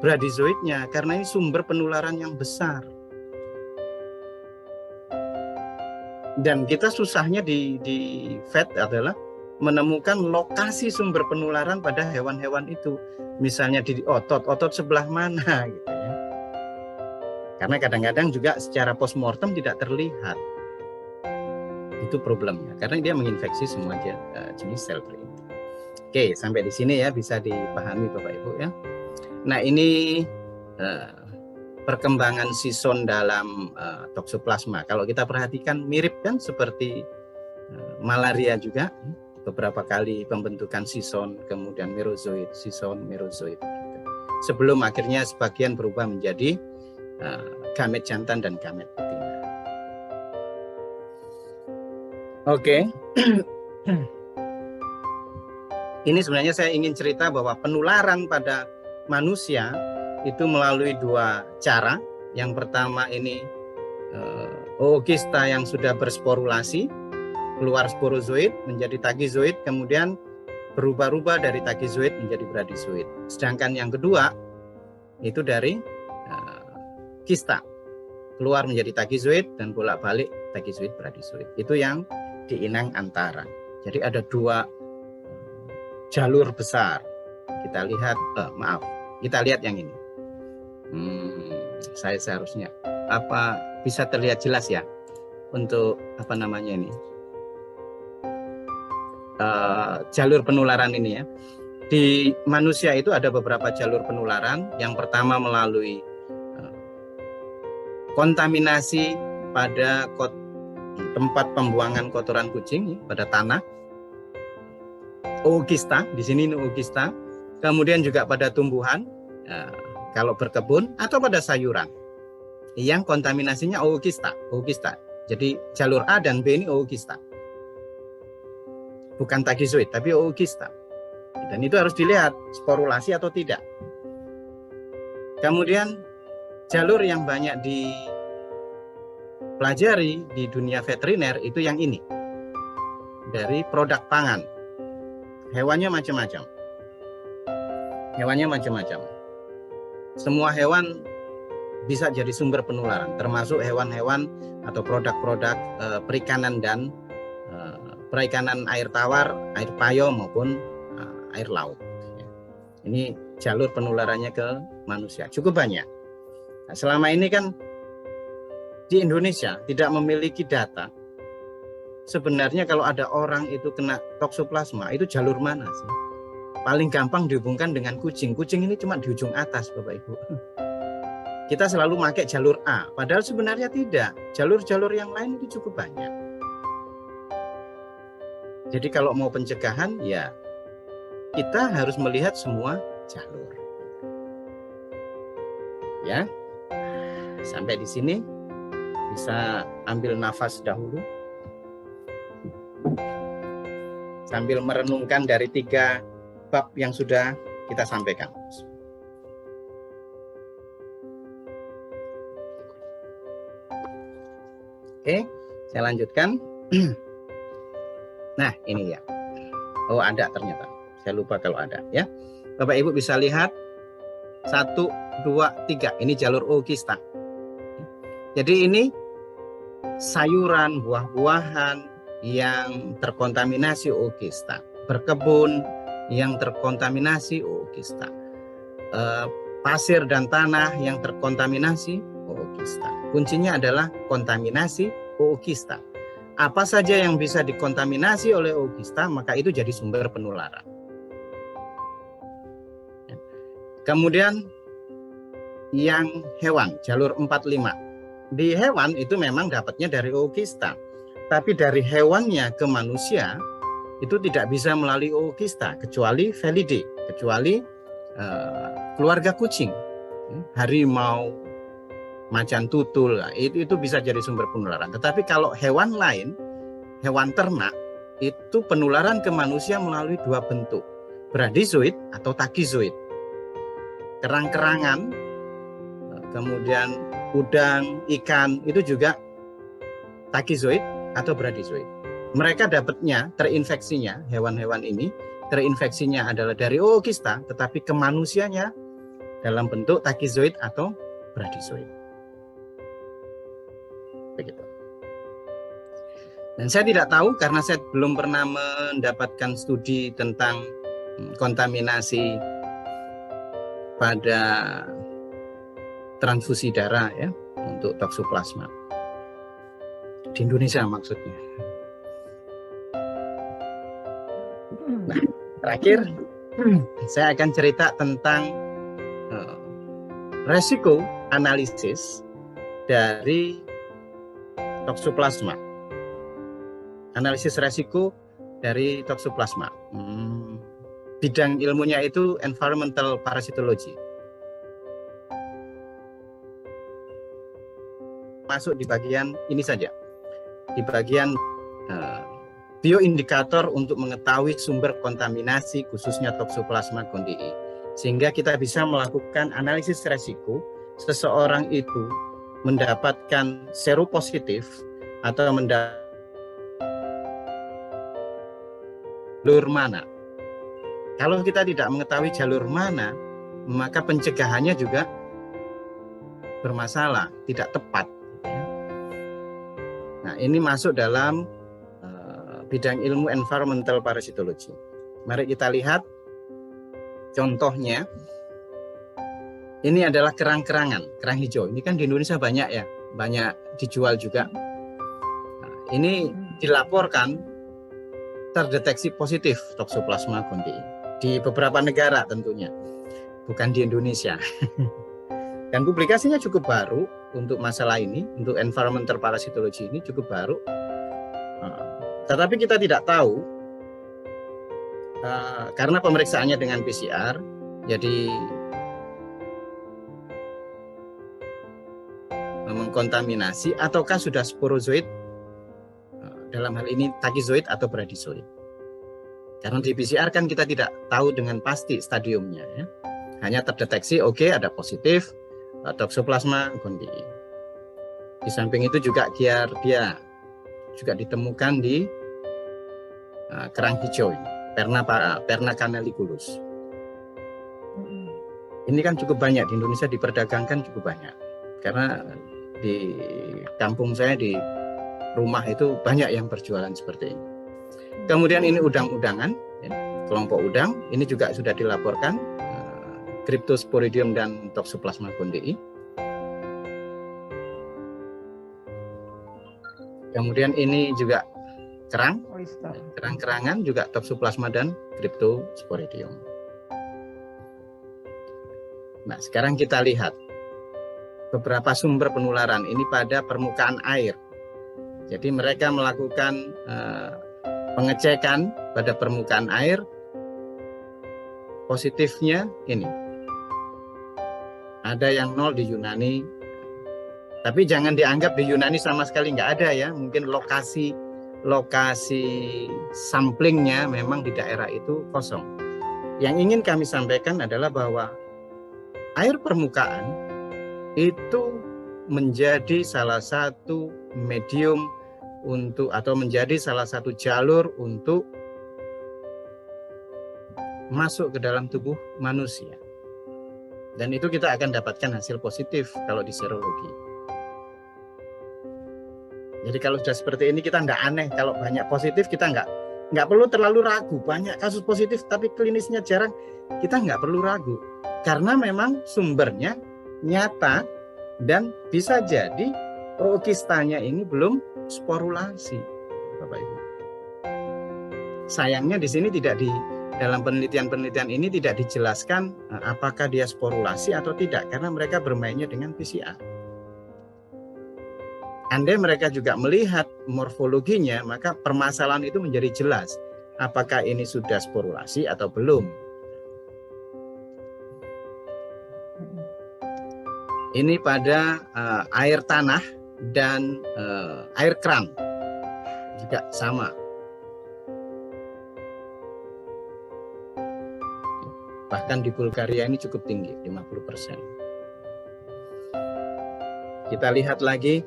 bradizoidnya karena ini sumber penularan yang besar. Dan kita susahnya di vet adalah menemukan lokasi sumber penularan pada hewan-hewan itu. Misalnya di otot sebelah mana gitu ya. Karena kadang-kadang juga secara postmortem tidak terlihat. Itu problemnya, karena dia menginfeksi semua jenis sel berinti. Oke, sampai di sini ya bisa dipahami Bapak Ibu ya. Nah ini perkembangan sison dalam toksoplasma. Kalau kita perhatikan mirip kan seperti malaria juga. Beberapa kali pembentukan sison, kemudian merozoid, sison, merozoid. Gitu. Sebelum akhirnya sebagian berubah menjadi gamet jantan dan gamet betina. Oke. Ini sebenarnya saya ingin cerita bahwa penularan pada manusia itu melalui dua cara. Yang pertama ini Ookista yang sudah bersporulasi, keluar sporozoid menjadi takizoid, kemudian berubah-ubah dari takizoid menjadi bradizoid. Sedangkan yang kedua itu dari kista, keluar menjadi takizoid dan bolak-balik takizoid bradizoid. Itu yang di inang antara. Jadi ada dua jalur besar. Kita lihat, kita lihat yang ini. Saya seharusnya bisa terlihat jelas ya untuk apa namanya ini jalur penularan ini ya. Di manusia itu ada beberapa jalur penularan. Yang pertama melalui kontaminasi pada tempat pembuangan kotoran kucing pada tanah. Ookista, di sini Ookista. Kemudian juga pada tumbuhan, kalau berkebun atau pada sayuran. Yang kontaminasinya Ookista. Jadi jalur A dan B ini Ookista. Bukan takizoid, tapi Ookista. Dan itu harus dilihat sporulasi atau tidak. Kemudian jalur yang banyak dipelajari di dunia veteriner itu yang ini. Dari produk pangan. Hewannya macam-macam. Semua hewan bisa jadi sumber penularan, termasuk hewan-hewan atau produk-produk perikanan dan perikanan air tawar, air payo maupun air laut. Ini jalur penularannya ke manusia cukup banyak. Nah, selama ini kan di Indonesia tidak memiliki data. Sebenarnya kalau ada orang itu kena toksoplasma, itu jalur mana sih? Paling gampang dihubungkan dengan kucing. Kucing ini cuma di ujung atas, Bapak Ibu. Kita selalu pakai jalur A, padahal sebenarnya tidak. Jalur-jalur yang lain itu cukup banyak. Jadi kalau mau pencegahan, ya kita harus melihat semua jalur. Ya, sampai di sini bisa ambil nafas dahulu. Sambil merenungkan dari 3 bab yang sudah kita sampaikan. Oke, saya lanjutkan. Nah, ini ya. Oh, ada ternyata. Saya lupa kalau ada ya. Bapak Ibu bisa lihat 1, 2, 3. Ini jalur ookista. Jadi ini sayuran, buah-buahan yang terkontaminasi ookista, berkebun yang terkontaminasi ookista, pasir dan tanah yang terkontaminasi ookista. Kuncinya adalah kontaminasi ookista. Apa saja yang bisa dikontaminasi oleh ookista, maka itu jadi sumber penularan. Kemudian yang hewan, jalur 4-5. Di hewan itu memang dapatnya dari ookista. Tapi dari hewannya ke manusia, itu tidak bisa melalui ookista, kecuali felidae, kecuali keluarga kucing. Harimau, macan tutul, itu bisa jadi sumber penularan. Tetapi kalau hewan lain, hewan ternak, itu penularan ke manusia melalui 2 bentuk, bradyzoid atau takizoid. Kerang-kerangan, kemudian udang, ikan, itu juga takizoid atau bradyzoid. Mereka dapatnya, terinfeksinya, hewan-hewan ini, terinfeksinya adalah dari ookista, tetapi ke manusianya dalam bentuk takizoid atau bradyzoid. Begitu. Dan saya tidak tahu karena saya belum pernah mendapatkan studi tentang kontaminasi pada transfusi darah ya untuk toksoplasma di Indonesia maksudnya. Nah, terakhir saya akan cerita tentang resiko analisis dari toksoplasma. Analisis resiko dari toksoplasma. Bidang ilmunya itu environmental parasitology. Masuk di bagian ini saja. Di bagian bioindikator untuk mengetahui sumber kontaminasi khususnya Toxoplasma gondii. Sehingga kita bisa melakukan analisis resiko seseorang itu mendapatkan seropositif atau jalur mana. Kalau kita tidak mengetahui jalur mana, maka pencegahannya juga bermasalah, tidak tepat. Nah, ini masuk dalam bidang ilmu environmental parasitology. Mari kita lihat contohnya. Ini adalah kerang-kerangan, kerang hijau. Ini kan di Indonesia banyak ya, banyak dijual juga. Nah, ini dilaporkan terdeteksi positif Toxoplasma gondii di beberapa negara tentunya, bukan di Indonesia. Dan publikasinya cukup baru untuk masalah ini, untuk environmental parasitology ini cukup baru. Tetapi kita tidak tahu karena pemeriksaannya dengan PCR, jadi mengkontaminasi ataukah sudah sporozoid, dalam hal ini takizoid atau bradyzoid. Karena di PCR kan kita tidak tahu dengan pasti stadiumnya ya. Hanya terdeteksi oke, ada positif Toxoplasma gondii. Di samping itu juga dia juga ditemukan di kerang hijau ini, Perna canaliculatus. Ini kan cukup banyak di Indonesia, diperdagangkan cukup banyak. Karena di kampung saya, di rumah itu banyak yang berjualan seperti ini. Kemudian ini udang-udangan, ya, kelompok udang, ini juga sudah dilaporkan Cryptosporidium dan Toxoplasma gondii. Kemudian ini juga kerang-kerangan juga Toxoplasma dan Cryptosporidium. Nah, sekarang kita lihat beberapa sumber penularan ini pada permukaan air. Jadi mereka melakukan pengecekan pada permukaan air, positifnya ini. Ada yang 0 di Yunani, tapi jangan dianggap di Yunani sama sekali nggak ada ya. Mungkin lokasi samplingnya memang di daerah itu kosong. Yang ingin kami sampaikan adalah bahwa air permukaan itu menjadi salah satu medium untuk atau menjadi salah satu jalur untuk masuk ke dalam tubuh manusia. Dan itu kita akan dapatkan hasil positif kalau di serologi. Jadi kalau sudah seperti ini kita nggak aneh kalau banyak positif, kita nggak perlu terlalu ragu. Banyak kasus positif tapi klinisnya jarang, kita nggak perlu ragu. Karena memang sumbernya nyata dan bisa jadi ookistanya ini belum sporulasi, Bapak Ibu. Sayangnya di sini dalam penelitian-penelitian ini tidak dijelaskan apakah dia sporulasi atau tidak, karena mereka bermainnya dengan PCR. Andai mereka juga melihat morfologinya, maka permasalahan itu menjadi jelas. Apakah ini sudah sporulasi atau belum? Ini pada air tanah dan air keran juga sama. Bahkan di Bulgaria ini cukup tinggi, 50%. Kita lihat lagi,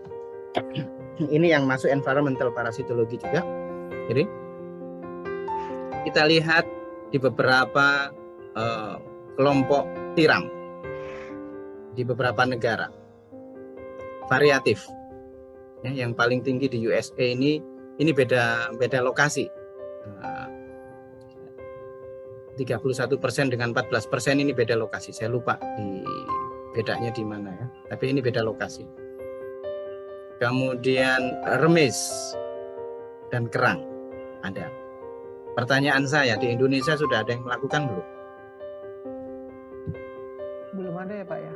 ini yang masuk environmental parasitologi juga. Jadi kita lihat di beberapa kelompok tiram di beberapa negara, variatif. Ya, yang paling tinggi di USA ini beda lokasi. 31% dengan 14% ini beda lokasi. Saya lupa bedanya di mana ya. Tapi ini beda lokasi. Kemudian remis dan kerang ada. Pertanyaan saya, di Indonesia sudah ada yang melakukan belum? Belum ada ya Pak ya?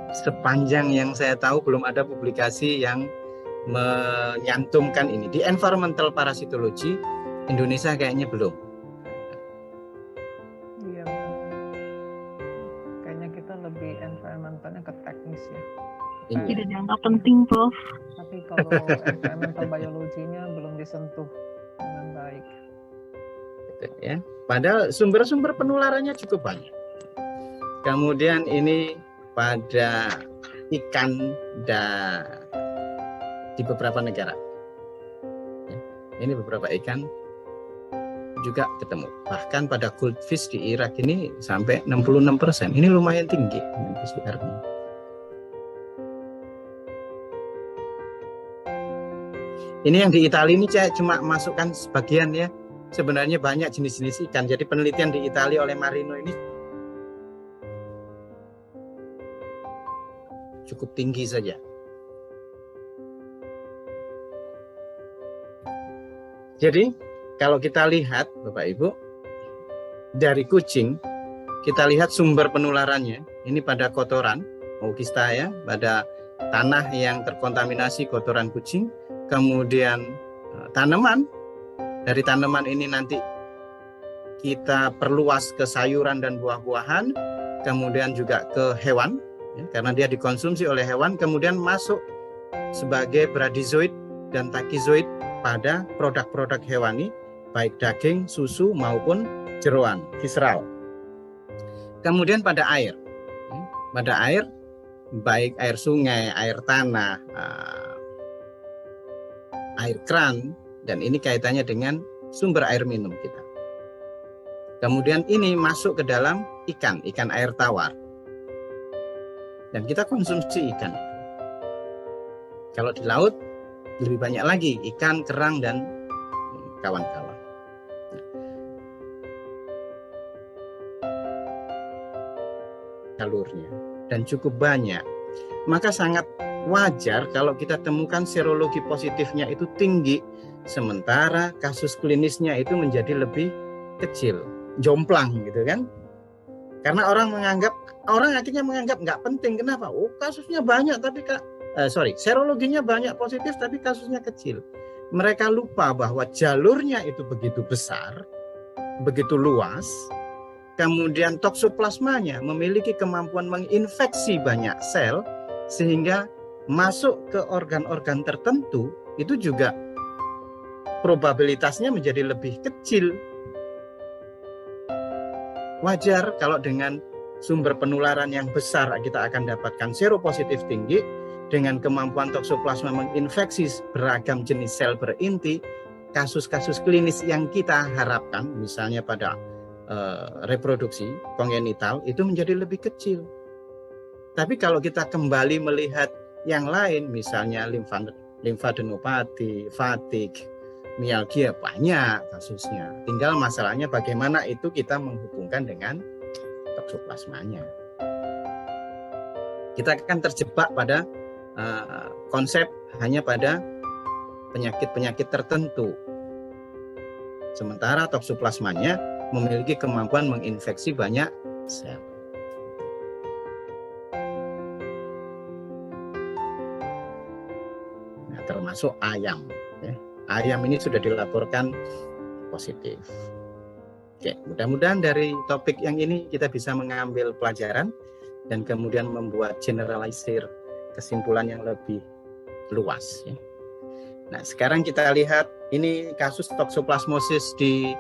Sepanjang yang saya tahu belum ada publikasi yang menyantumkan ini. Di environmental parasitologi Indonesia kayaknya belum. Iya. Kayaknya kita lebih environmentalnya ke teknis ya. Iya. Tidak dianggap penting, Prof. Tapi kalau environmental biologinya belum disentuh dengan baik. Ya. Padahal sumber-sumber penularannya cukup banyak. Kemudian ini pada ikan di beberapa negara. Ya. Ini beberapa ikan juga ketemu. Bahkan pada goldfish di Irak ini sampai 66%. Ini lumayan tinggi PCR-nya. Ini yang di Italia ini saya cuma masukkan sebagian ya. Sebenarnya banyak jenis-jenis ikan. Jadi penelitian di Italia oleh Marino ini cukup tinggi saja. Jadi kalau kita lihat Bapak Ibu, dari kucing kita lihat sumber penularannya. Ini pada kotoran, Ookista ya, pada tanah yang terkontaminasi kotoran kucing. Kemudian tanaman. Dari tanaman ini nanti kita perluas ke sayuran dan buah-buahan, kemudian juga ke hewan, ya, karena dia dikonsumsi oleh hewan, kemudian masuk sebagai bradyzoid dan takizoid pada produk-produk hewani, baik daging, susu maupun jeroan, visceral. Kemudian pada air, baik air sungai, air tanah, air keran, dan ini kaitannya dengan sumber air minum kita. Kemudian ini masuk ke dalam ikan air tawar. Dan kita konsumsi ikan. Kalau di laut lebih banyak lagi ikan, kerang, dan kawan-kawan. Jalurnya dan cukup banyak. Maka sangat wajar kalau kita temukan serologi positifnya itu tinggi, sementara kasus klinisnya itu menjadi lebih kecil, jomplang gitu kan? Karena orang akhirnya menganggap nggak penting. Kenapa? Oh, kasusnya banyak tapi serologinya banyak positif tapi kasusnya kecil. Mereka lupa bahwa jalurnya itu begitu besar, begitu luas. Kemudian toksoplasmanya memiliki kemampuan menginfeksi banyak sel sehingga masuk ke organ-organ tertentu itu juga probabilitasnya menjadi lebih kecil. Wajar kalau dengan sumber penularan yang besar kita akan dapatkan seropositif tinggi, dengan kemampuan toksoplasma menginfeksi beragam jenis sel berinti, kasus-kasus klinis yang kita harapkan, misalnya pada reproduksi kongenital, itu menjadi lebih kecil. Tapi kalau kita kembali melihat yang lain, misalnya limfadenopati, fatigue, mialgia, banyak kasusnya. Tinggal masalahnya bagaimana itu kita menghubungkan dengan toksoplasmanya. Kita akan terjebak pada konsep hanya pada penyakit-penyakit tertentu. Sementara toksoplasmanya memiliki kemampuan menginfeksi banyak sel. Nah, termasuk ayam. Ya. Ayam ini sudah dilaporkan positif. Oke, mudah-mudahan dari topik yang ini kita bisa mengambil pelajaran dan kemudian membuat generalisir kesimpulan yang lebih luas. Ya. Nah, sekarang kita lihat ini kasus toksoplasmosis di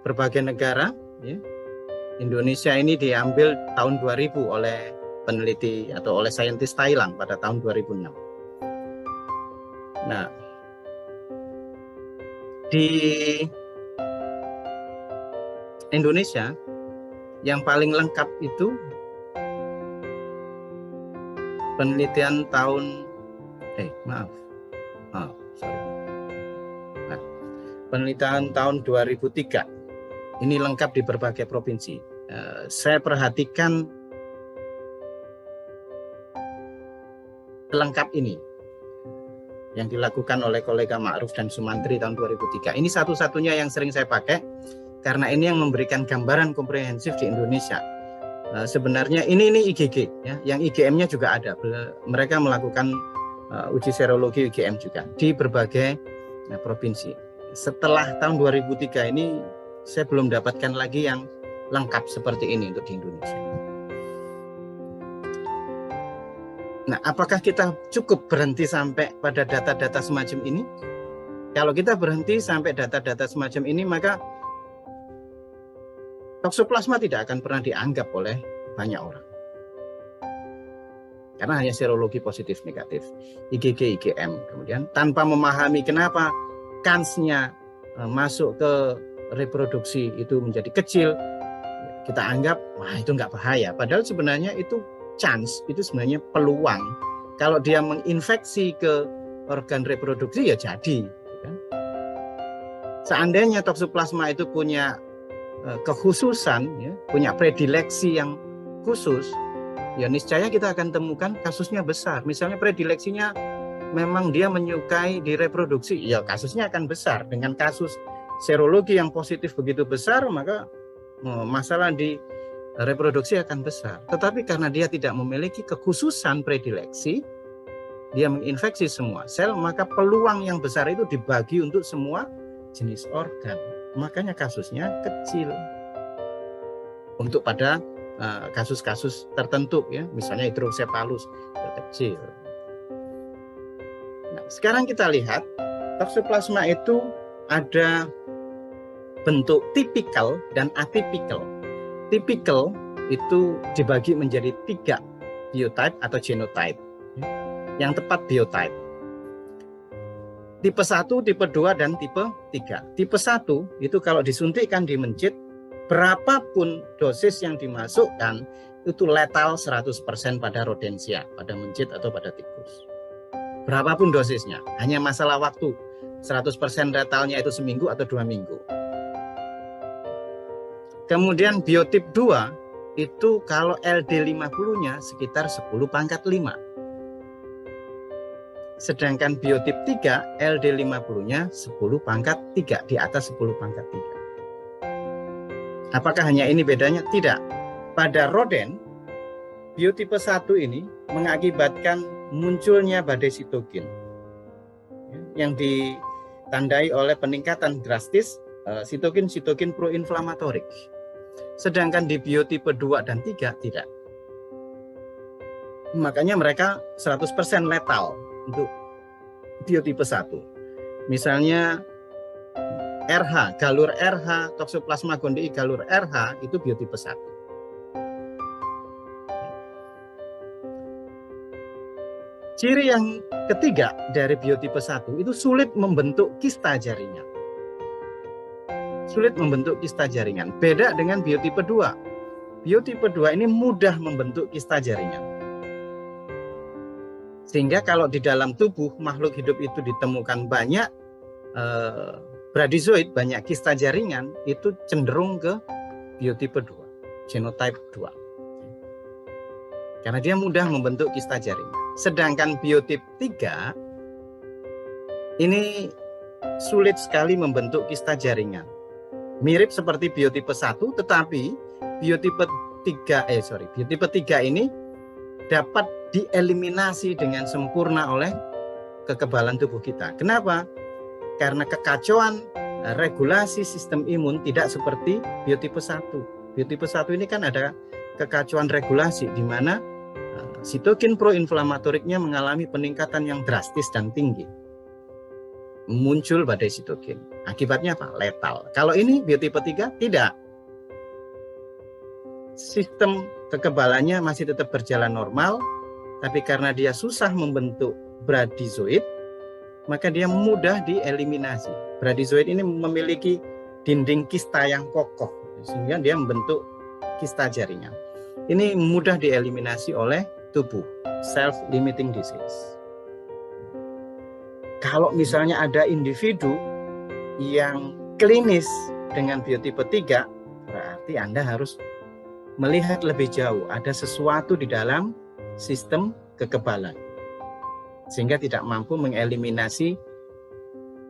berbagai negara. Ya. Indonesia ini diambil tahun 2000 oleh peneliti atau oleh saintis Thailand pada tahun 2006. Nah, di Indonesia yang paling lengkap itu penelitian tahun penelitian tahun 2003. Ini lengkap di berbagai provinsi. Saya perhatikan lengkap ini yang dilakukan oleh kolega Ma'ruf dan Sumantri tahun 2003. Ini satu-satunya yang sering saya pakai karena ini yang memberikan gambaran komprehensif di Indonesia. Sebenarnya ini IgG, ya, yang IgM-nya juga ada. Mereka melakukan uji serologi IgM juga di berbagai provinsi. Setelah tahun 2003 ini saya belum dapatkan lagi yang lengkap seperti ini untuk di Indonesia. Nah, apakah kita cukup berhenti sampai pada data-data semacam ini? Kalau kita berhenti sampai data-data semacam ini, maka toksoplasma tidak akan pernah dianggap oleh banyak orang. Karena hanya serologi positif negatif, IgG, IgM. Kemudian tanpa memahami kenapa kansnya masuk ke reproduksi itu menjadi kecil, kita anggap wah itu nggak bahaya. Padahal sebenarnya itu chance, itu sebenarnya peluang. Kalau dia menginfeksi ke organ reproduksi ya jadi. Seandainya toksoplasma itu punya kekhususan, ya, punya predileksi yang khusus, ya niscaya kita akan temukan kasusnya besar. Misalnya predileksinya memang dia menyukai di reproduksi, ya kasusnya akan besar. Dengan kasus serologi yang positif begitu besar, maka masalah di reproduksi akan besar. Tetapi karena dia tidak memiliki kekhususan predileksi, dia menginfeksi semua sel, maka peluang yang besar itu dibagi untuk semua jenis organ. Makanya kasusnya kecil. Untuk pada kasus-kasus tertentu, ya, misalnya hidrosepalus, ya kecil. Nah, sekarang kita lihat toksoplasma itu ada bentuk tipikal dan atipikal. Tipikal itu dibagi menjadi 3 biotype atau genotype. Yang tepat biotype. Tipe 1, tipe 2, dan tipe 3. Tipe 1 itu kalau disuntikkan di mencit, berapapun dosis yang dimasukkan itu letal 100% pada rodensia, pada mencit atau pada tikus. Berapapun dosisnya, hanya masalah waktu. 100% letalnya itu seminggu atau 2 minggu. Kemudian biotip 2 itu kalau LD50-nya sekitar 10⁵. Sedangkan biotip 3 LD50-nya 10⁵, di atas 10⁵. Apakah hanya ini bedanya? Tidak. Pada roden, biotipe 1 ini mengakibatkan munculnya badai sitokin yang ditandai oleh peningkatan drastis sitokin proinflamatorik. Sedangkan di biotipe 2 dan 3 tidak. Makanya mereka 100% letal untuk biotipe 1. Misalnya RH, galur RH, Toxoplasma gondii galur RH itu biotipe 1. Ciri yang ketiga dari biotipe 1 itu sulit membentuk kista jaringan. Sulit membentuk kista jaringan. Beda dengan biotipe 2. Biotipe 2 ini mudah membentuk kista jaringan. Sehingga kalau di dalam tubuh makhluk hidup itu ditemukan banyak bradyzoid, banyak kista jaringan, itu cenderung ke biotipe 2, genotype 2. Karena dia mudah membentuk kista jaringan. Sedangkan biotipe 3 ini sulit sekali membentuk kista jaringan. Mirip seperti biotipe 1, tetapi biotipe 3 ini dapat dieliminasi dengan sempurna oleh kekebalan tubuh kita. Kenapa? Karena kekacauan regulasi sistem imun tidak seperti biotipe 1. Biotipe 1 ini kan ada kekacauan regulasi di mana sitokin proinflamatoriknya mengalami peningkatan yang drastis dan tinggi. Muncul badai sitokin. Akibatnya apa? Letal. Kalau ini biotipe 3 tidak. Sistem kekebalannya masih tetap berjalan normal, tapi karena dia susah membentuk bradyzoid, maka dia mudah dieliminasi. Bradyzoid ini memiliki dinding kista yang kokoh, sehingga dia membentuk kista jaringan. Ini mudah dieliminasi oleh tubuh, self-limiting disease. Kalau misalnya ada individu yang klinis dengan biotipe 3, berarti Anda harus melihat lebih jauh. Ada sesuatu di dalam sistem kekebalan, sehingga tidak mampu mengeliminasi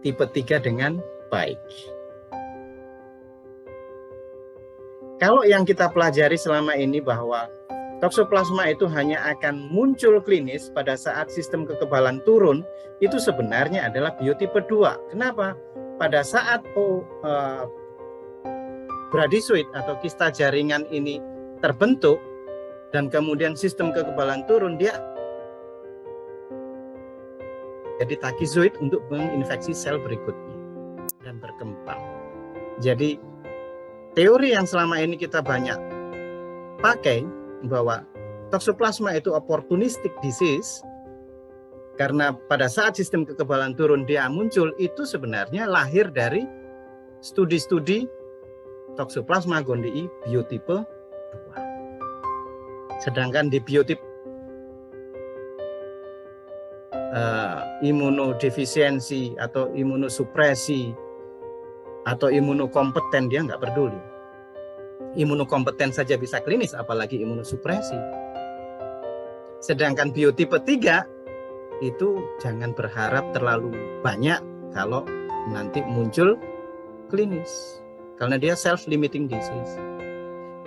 tipe 3 dengan baik. Kalau yang kita pelajari selama ini bahwa toksoplasma itu hanya akan muncul klinis pada saat sistem kekebalan turun, itu sebenarnya adalah biotipe 2. Kenapa? Pada saat bradyzoid atau kista jaringan ini terbentuk dan kemudian sistem kekebalan turun, dia jadi takizoid untuk menginfeksi sel berikutnya dan berkembang. Jadi teori yang selama ini kita banyak pakai bahwa toksoplasma itu opportunistic disease karena pada saat sistem kekebalan turun dia muncul, itu sebenarnya lahir dari studi-studi toksoplasma gondii biotipe 2. Sedangkan di biotipe imunodefisiensi atau imunosupresi atau imunokompeten, dia nggak peduli. Imunokompeten saja bisa klinis, apalagi imunosupresi. Sedangkan biotipe 3 itu jangan berharap terlalu banyak kalau nanti muncul klinis, karena dia self-limiting disease.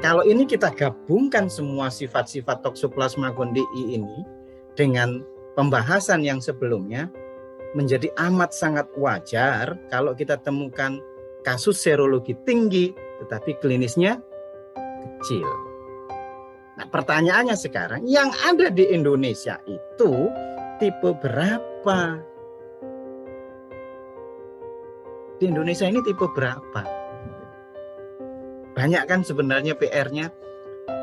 Kalau ini kita gabungkan semua sifat-sifat toksoplasma gondii ini dengan pembahasan yang sebelumnya, menjadi amat sangat wajar kalau kita temukan kasus serologi tinggi tetapi klinisnya kecil. Nah, pertanyaannya sekarang, yang ada di Indonesia itu tipe berapa? Di Indonesia ini tipe berapa? Banyak kan sebenarnya PR-nya.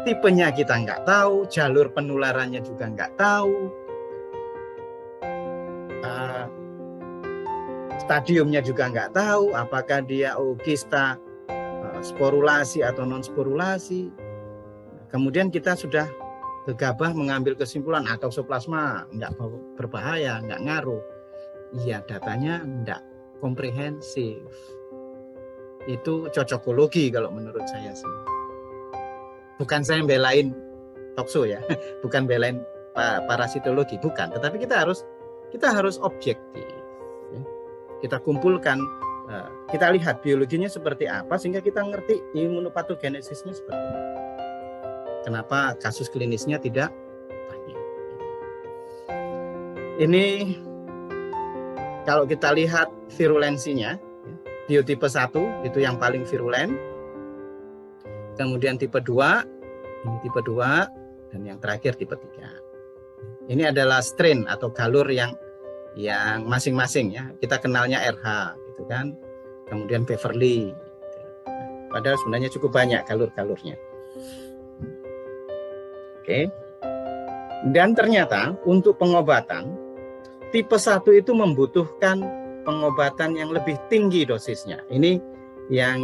Tipenya kita nggak tahu, jalur penularannya juga nggak tahu, stadiumnya juga nggak tahu, apakah dia kista sporulasi atau non sporulasi. Kemudian kita sudah gegabah mengambil kesimpulan atau toksoplasma nggak berbahaya, nggak ngaruh. Iya, datanya nggak komprehensif. Itu cocokologi kalau menurut saya sih. Bukan saya belain tokso ya, bukan belain parasitologi, bukan. Tetapi kita harus objektif. Ya. Kita kumpulkan, kita lihat biologinya seperti apa sehingga kita ngerti imunopatogenesisnya seperti apa. Kenapa kasus klinisnya tidak banyak. Ini kalau kita lihat virulensinya, biotipe 1 itu yang paling virulen. Kemudian tipe 2, ini tipe 2, dan yang terakhir tipe 3. Ini adalah strain atau galur yang masing-masing ya. Kita kenalnya RH gitu kan. Kemudian Beverly. Padahal sebenarnya cukup banyak galur-galurnya. Oke. Dan ternyata untuk pengobatan tipe 1 itu membutuhkan pengobatan yang lebih tinggi dosisnya. Ini yang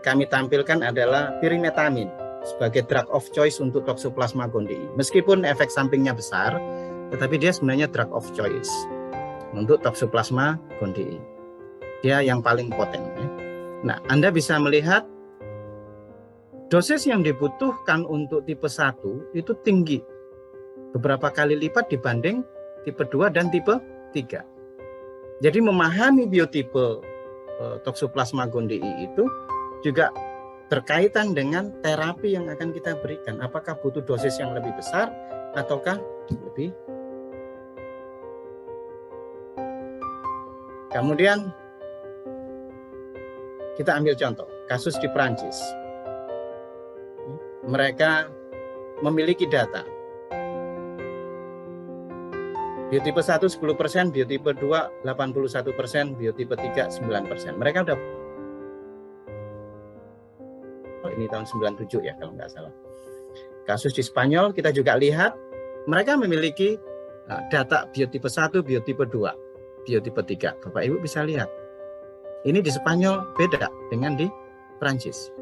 kami tampilkan adalah pirimetamin sebagai drug of choice untuk Toxoplasma gondii. Meskipun efek sampingnya besar, tetapi dia sebenarnya drug of choice untuk Toxoplasma gondii. Dia yang paling poten. Ya. Nah, Anda bisa melihat dosis yang dibutuhkan untuk tipe 1 itu tinggi. Beberapa kali lipat dibanding tipe 2 dan tipe 3. Jadi memahami biotipe Toxoplasma gondii itu juga berkaitan dengan terapi yang akan kita berikan. Apakah butuh dosis yang lebih besar ataukah lebih. Kemudian kita ambil contoh kasus di Prancis. Mereka memiliki data. Biotipe 1 10%, biotipe 2 81%, biotipe 3 9%. Mereka udah ini tahun 97 ya kalau nggak salah. Kasus di Spanyol kita juga lihat mereka memiliki data biotipe 1, biotipe 2, biotipe 3. Bapak Ibu bisa lihat. Ini di Spanyol beda dengan di Prancis.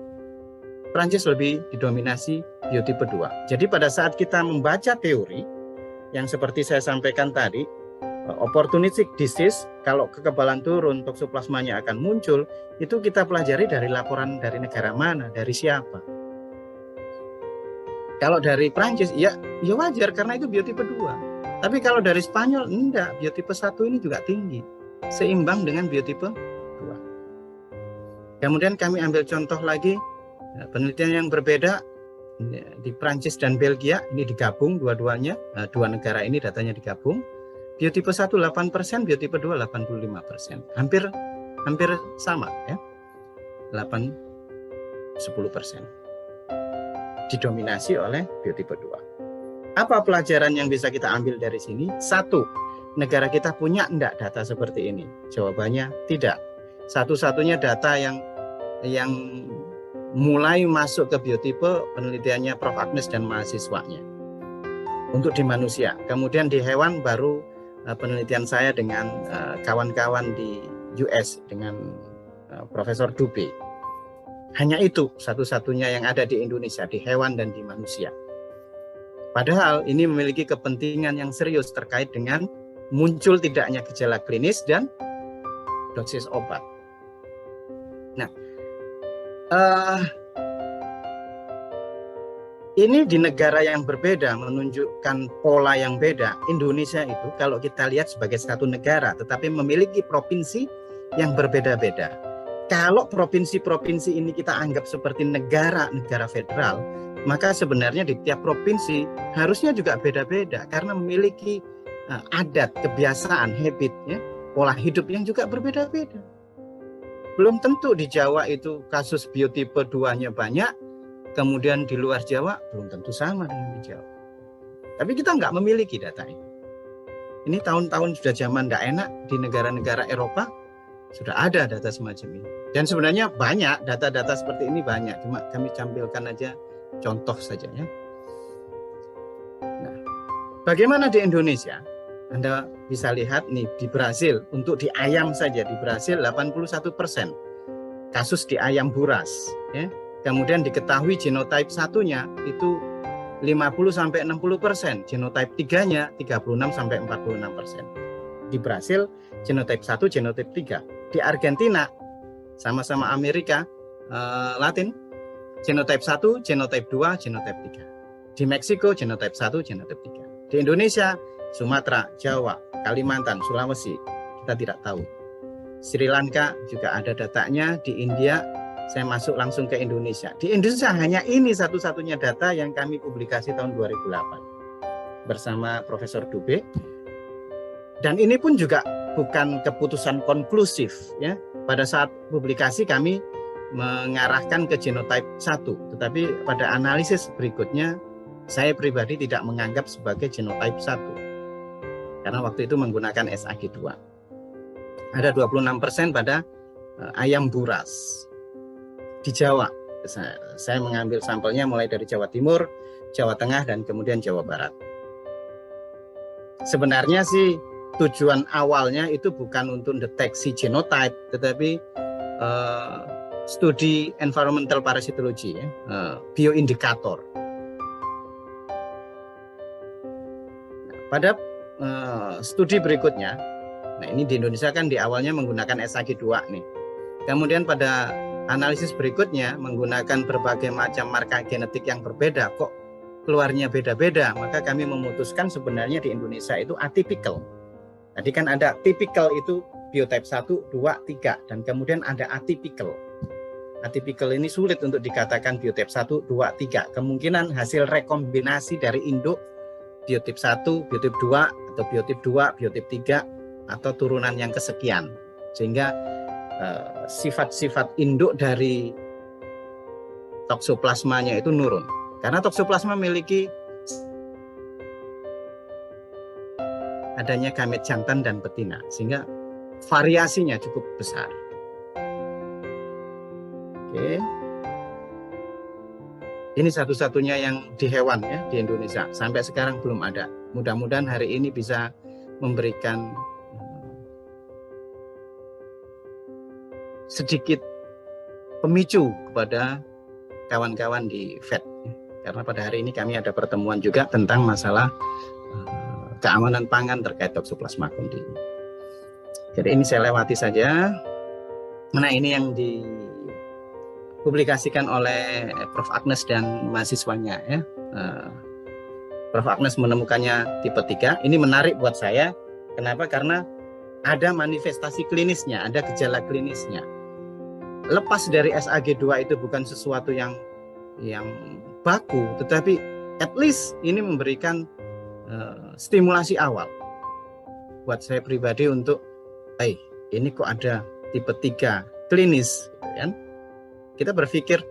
Prancis lebih didominasi biotipe 2. Jadi pada saat kita membaca teori yang seperti saya sampaikan tadi, opportunistic disease, kalau kekebalan turun, toksoplasmanya akan muncul, itu kita pelajari dari laporan dari negara mana, dari siapa. Kalau dari Prancis, ya wajar karena itu biotipe 2. Tapi kalau dari Spanyol, enggak, biotipe 1 ini juga tinggi, seimbang dengan biotipe 2. Kemudian kami ambil contoh lagi, penelitian yang berbeda, di Prancis dan Belgia, ini digabung dua-duanya, dua negara ini datanya digabung. Biotipe 1 8%, biotipe 2 85%. Hampir sama ya. 8-10%. Didominasi oleh biotipe 2. Apa pelajaran yang bisa kita ambil dari sini? 1, negara kita punya enggak data seperti ini? Jawabannya tidak. Satu-satunya data yang mulai masuk ke biotipe penelitiannya Prof. Agnes dan mahasiswanya untuk di manusia. Kemudian di hewan baru penelitian saya dengan kawan-kawan di US dengan Profesor Dube. Hanya itu satu-satunya yang ada di Indonesia, di hewan dan di manusia. Padahal ini memiliki kepentingan yang serius terkait dengan muncul tidaknya gejala klinis dan dosis obat. Nah, ini di negara yang berbeda menunjukkan pola yang beda. Indonesia itu kalau kita lihat sebagai satu negara tetapi memiliki provinsi yang berbeda-beda. Kalau provinsi-provinsi ini kita anggap seperti negara federal, maka sebenarnya di tiap provinsi harusnya juga beda-beda karena memiliki adat, kebiasaan, habit, ya, pola hidup yang juga berbeda-beda. Belum tentu di Jawa itu kasus biotipe 2-nya banyak, kemudian di luar Jawa belum tentu sama dengan di Jawa. Tapi kita nggak memiliki data ini. Ini tahun-tahun sudah zaman nggak enak di negara-negara Eropa, sudah ada data semacam ini. Dan sebenarnya banyak, data-data seperti ini banyak. Cuma kami tampilkan aja contoh saja ya. Nah, bagaimana di Indonesia? Anda bisa lihat nih di Brasil, untuk di ayam saja di Brasil 81% kasus di ayam buras. Ya. Kemudian diketahui genotype 1-nya itu 50-60%, genotype 3-nya 36-46%. Di Brasil genotype 1, genotype 3. Di Argentina sama-sama Amerika Latin, genotype 1, genotype 2, genotype 3. Di Meksiko genotype 1, genotype 3. Di Indonesia, Sumatera, Jawa, Kalimantan, Sulawesi, kita tidak tahu. Sri Lanka juga ada datanya, di India, saya masuk langsung ke Indonesia. Di Indonesia hanya ini satu-satunya data yang kami publikasi tahun 2008 bersama Profesor Dube. Dan ini pun juga bukan keputusan konklusif ya. Pada saat publikasi kami mengarahkan ke genotype 1, tetapi pada analisis berikutnya saya pribadi tidak menganggap sebagai genotype 1. Karena waktu itu menggunakan SAG2. Ada 26% pada ayam buras. Di Jawa, saya mengambil sampelnya mulai dari Jawa Timur, Jawa Tengah, dan kemudian Jawa Barat. sebenarnya sih tujuan awalnya itu bukan untuk deteksi genotype, tetapi studi environmental parasitologi, ya, bioindikator. Pada studi berikutnya, nah ini di Indonesia kan di awalnya menggunakan SAG2 nih. Kemudian pada analisis berikutnya menggunakan berbagai macam marker genetik yang berbeda, kok keluarnya beda-beda, maka kami memutuskan sebenarnya di Indonesia itu atypical. Tadi kan ada typical itu biotype 1, 2, 3, dan kemudian ada atypical. Atypical ini sulit untuk dikatakan biotype 1, 2, 3. Kemungkinan hasil rekombinasi dari induk biotype 1, biotype 2, atau biotype 2, biotype 3, atau turunan yang kesekian. Sehingga sifat-sifat induk dari toksoplasmanya itu nurun. Karena toksoplasma memiliki adanya gamet jantan dan betina, sehingga variasinya cukup besar. Oke. Ini satu-satunya yang di hewan ya di Indonesia. Sampai sekarang belum ada. Mudah-mudahan hari ini bisa memberikan sedikit pemicu kepada kawan-kawan di VET. Karena pada hari ini kami ada pertemuan juga tentang masalah keamanan pangan terkait Toxoplasma gondii. Jadi ini saya lewati saja. Nah, ini yang dipublikasikan oleh Prof. Agnes dan mahasiswanya ya. Prof. Agnes menemukannya tipe 3. Ini menarik buat saya. Kenapa? Karena ada manifestasi klinisnya, ada gejala klinisnya. Lepas dari SAG2 itu bukan sesuatu yang baku, tetapi at least ini memberikan stimulasi awal buat saya pribadi untuk ini kok ada tipe 3 klinis gitu kan. Kita berpikir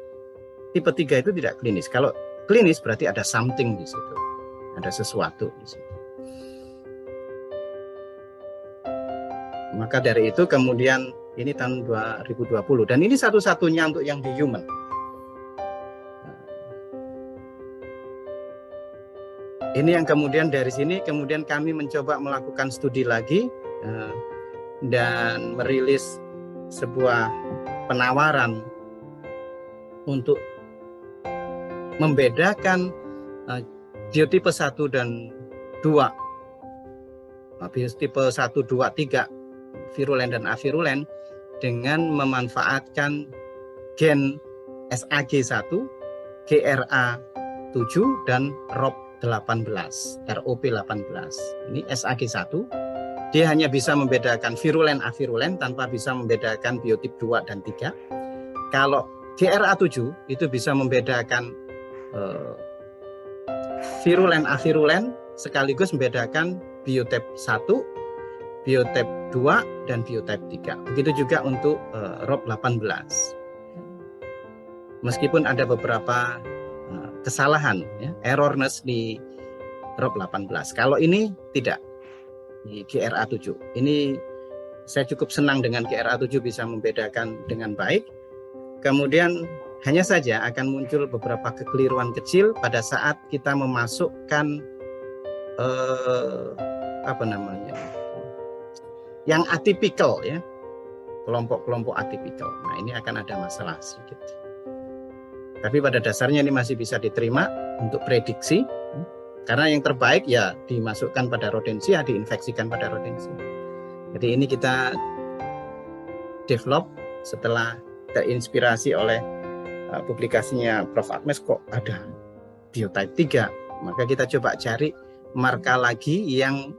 tipe 3 itu tidak klinis. Kalau klinis berarti ada something di situ, ada sesuatu di situ. Maka dari itu kemudian ini tahun 2020 dan ini satu-satunya untuk yang di human. Ini yang kemudian dari sini kemudian kami mencoba melakukan studi lagi dan merilis sebuah penawaran untuk membedakan biotipe 1 dan 2, biotipe 1, 2, 3 virulen dan avirulen dengan memanfaatkan gen SAG1, GRA7 dan ROP18. Ini SAG1, dia hanya bisa membedakan virulen avirulen tanpa bisa membedakan biotip 2 dan 3. Kalau GRA7 itu bisa membedakan virulen avirulen sekaligus membedakan biotype 1, biotype 2 dan biotype 3. Begitu juga untuk ROP18. Meskipun ada beberapa kesalahan ya, errorness di ROP18. Kalau ini tidak, di GRA7. Ini saya cukup senang dengan GRA7 bisa membedakan dengan baik. Kemudian hanya saja akan muncul beberapa kekeliruan kecil pada saat kita memasukkan yang atipikal ya, kelompok-kelompok atipikal. Nah, ini akan ada masalah sedikit. Tapi pada dasarnya ini masih bisa diterima untuk prediksi, karena yang terbaik ya dimasukkan pada rodensia, diinfeksikan pada rodensia. Jadi ini kita develop setelah terinspirasi oleh publikasinya Prof. Agnes, kok ada biotype 3, maka kita coba cari marker lagi yang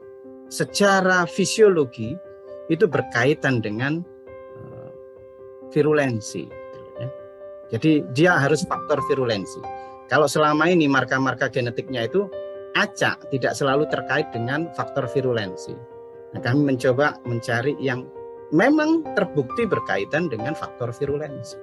secara fisiologi itu berkaitan dengan virulensi. Jadi dia harus faktor virulensi. Kalau selama ini marker-marker genetiknya itu acak, tidak selalu terkait dengan faktor virulensi. Nah, kami mencoba mencari yang memang terbukti berkaitan dengan faktor virulensi.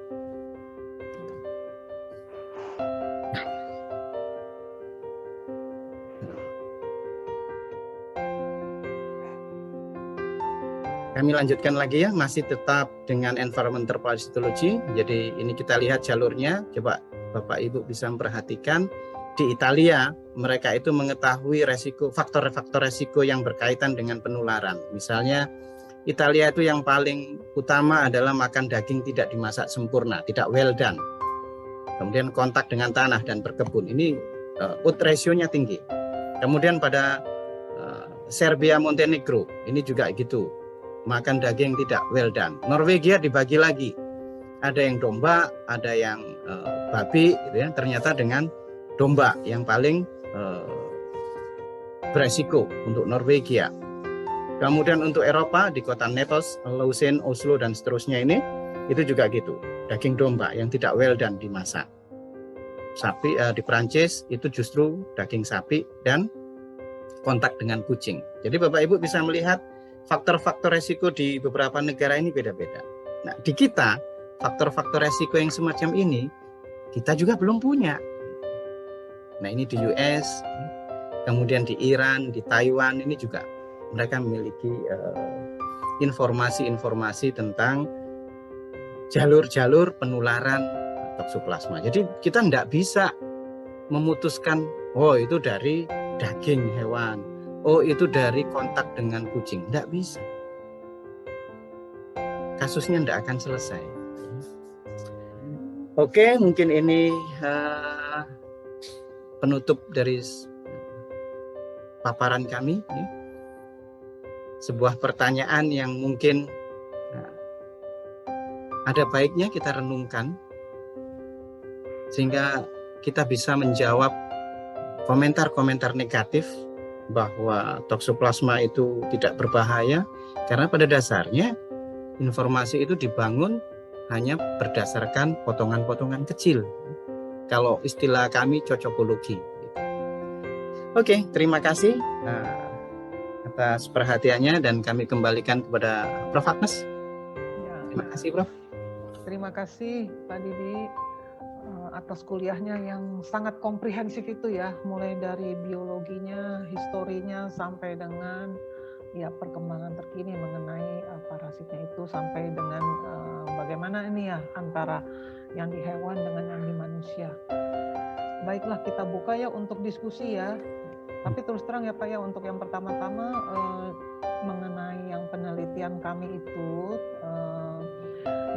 Kami lanjutkan lagi ya, masih tetap dengan environmental parasitology. Jadi ini kita lihat jalurnya, coba Bapak Ibu bisa memperhatikan di Italia mereka itu mengetahui faktor-faktor resiko yang berkaitan dengan penularan. Misalnya Italia itu yang paling utama adalah makan daging tidak dimasak sempurna, tidak well done. Kemudian kontak dengan tanah dan berkebun. Ini ut ratio-nya tinggi. Kemudian pada Serbia, Montenegro, ini juga gitu. Makan daging tidak well done. Norwegia dibagi lagi. Ada yang domba, ada yang babi, gitu ya. Ternyata dengan domba yang paling beresiko untuk Norwegia. Kemudian untuk Eropa di kota Naples, Lausanne, Oslo dan seterusnya ini itu juga gitu. Daging domba yang tidak well done dimasak. Sapi di Prancis itu justru daging sapi dan kontak dengan kucing. Jadi Bapak Ibu bisa melihat faktor-faktor resiko di beberapa negara ini beda-beda. Nah, di kita faktor-faktor resiko yang semacam ini kita juga belum punya. Nah, ini di US, kemudian di Iran, di Taiwan ini juga mereka memiliki informasi-informasi tentang jalur-jalur penularan toksoplasma. Jadi kita tidak bisa memutuskan, oh itu dari daging hewan, oh itu dari kontak dengan kucing. Tidak bisa. Kasusnya tidak akan selesai. Oke, mungkin ini penutup dari paparan kami. Sebuah pertanyaan yang mungkin ada baiknya kita renungkan sehingga kita bisa menjawab komentar-komentar negatif bahwa toksoplasma itu tidak berbahaya, karena pada dasarnya informasi itu dibangun hanya berdasarkan potongan-potongan kecil. Kalau istilah kami cocokologi. Oke, terima kasih atas perhatiannya dan kami kembalikan kepada Prof. Agnes. Ya, Terima kasih, Prof. terima kasih Pak Didi atas kuliahnya yang sangat komprehensif itu ya, mulai dari biologinya, historinya sampai dengan ya perkembangan terkini mengenai parasitnya itu, sampai dengan bagaimana ini ya antara yang di hewan dengan yang di manusia. Baiklah, kita buka ya untuk diskusi ya. Tapi terus terang ya Pak ya, untuk yang pertama-tama mengenai yang penelitian kami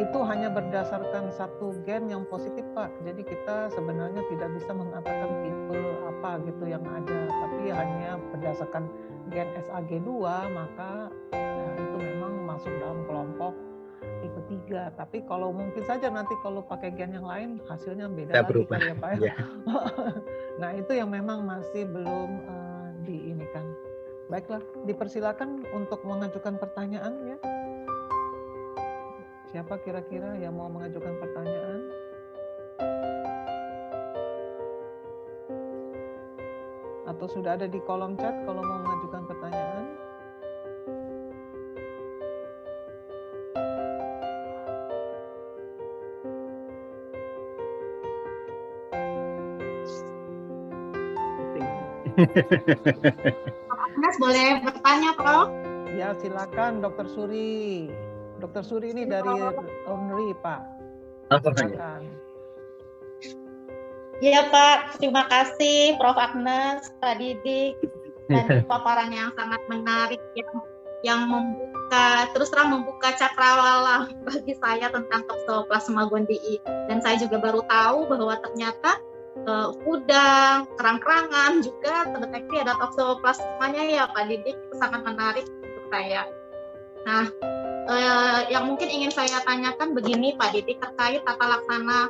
itu hanya berdasarkan satu gen yang positif Pak. Jadi kita sebenarnya tidak bisa mengatakan tipe apa gitu yang ada, tapi hanya berdasarkan gen SAG2 maka itu memang masuk dalam kelompok tipe 3. Tapi kalau mungkin saja nanti kalau pakai gen yang lain hasilnya beda lagi Berubah. kali ya Pak ya. Ya. Nah itu yang memang masih belum diinikan. Baiklah, dipersilakan untuk mengajukan pertanyaan ya. Siapa kira-kira yang mau mengajukan pertanyaan? Atau sudah ada di kolom chat kalau mau mengajukan pertanyaan? Mas boleh bertanya, Prof? Ya, silakan Dr. Suri. Dr. Suri ini dari UNRI, Pak. Silakan. Iya, Pak. Terima kasih Prof. Agnes, Pak Didik, dan paparan yang sangat menarik yang membuka cakrawala bagi saya tentang Toxoplasma gondii. Dan saya juga baru tahu bahwa ternyata udang, kerang-kerangan juga terdeteksi ada toksoplasmanya ya Pak Didik. Itu sangat menarik untuk saya. Nah, yang mungkin ingin saya tanyakan begini Pak Didik terkait tata laksana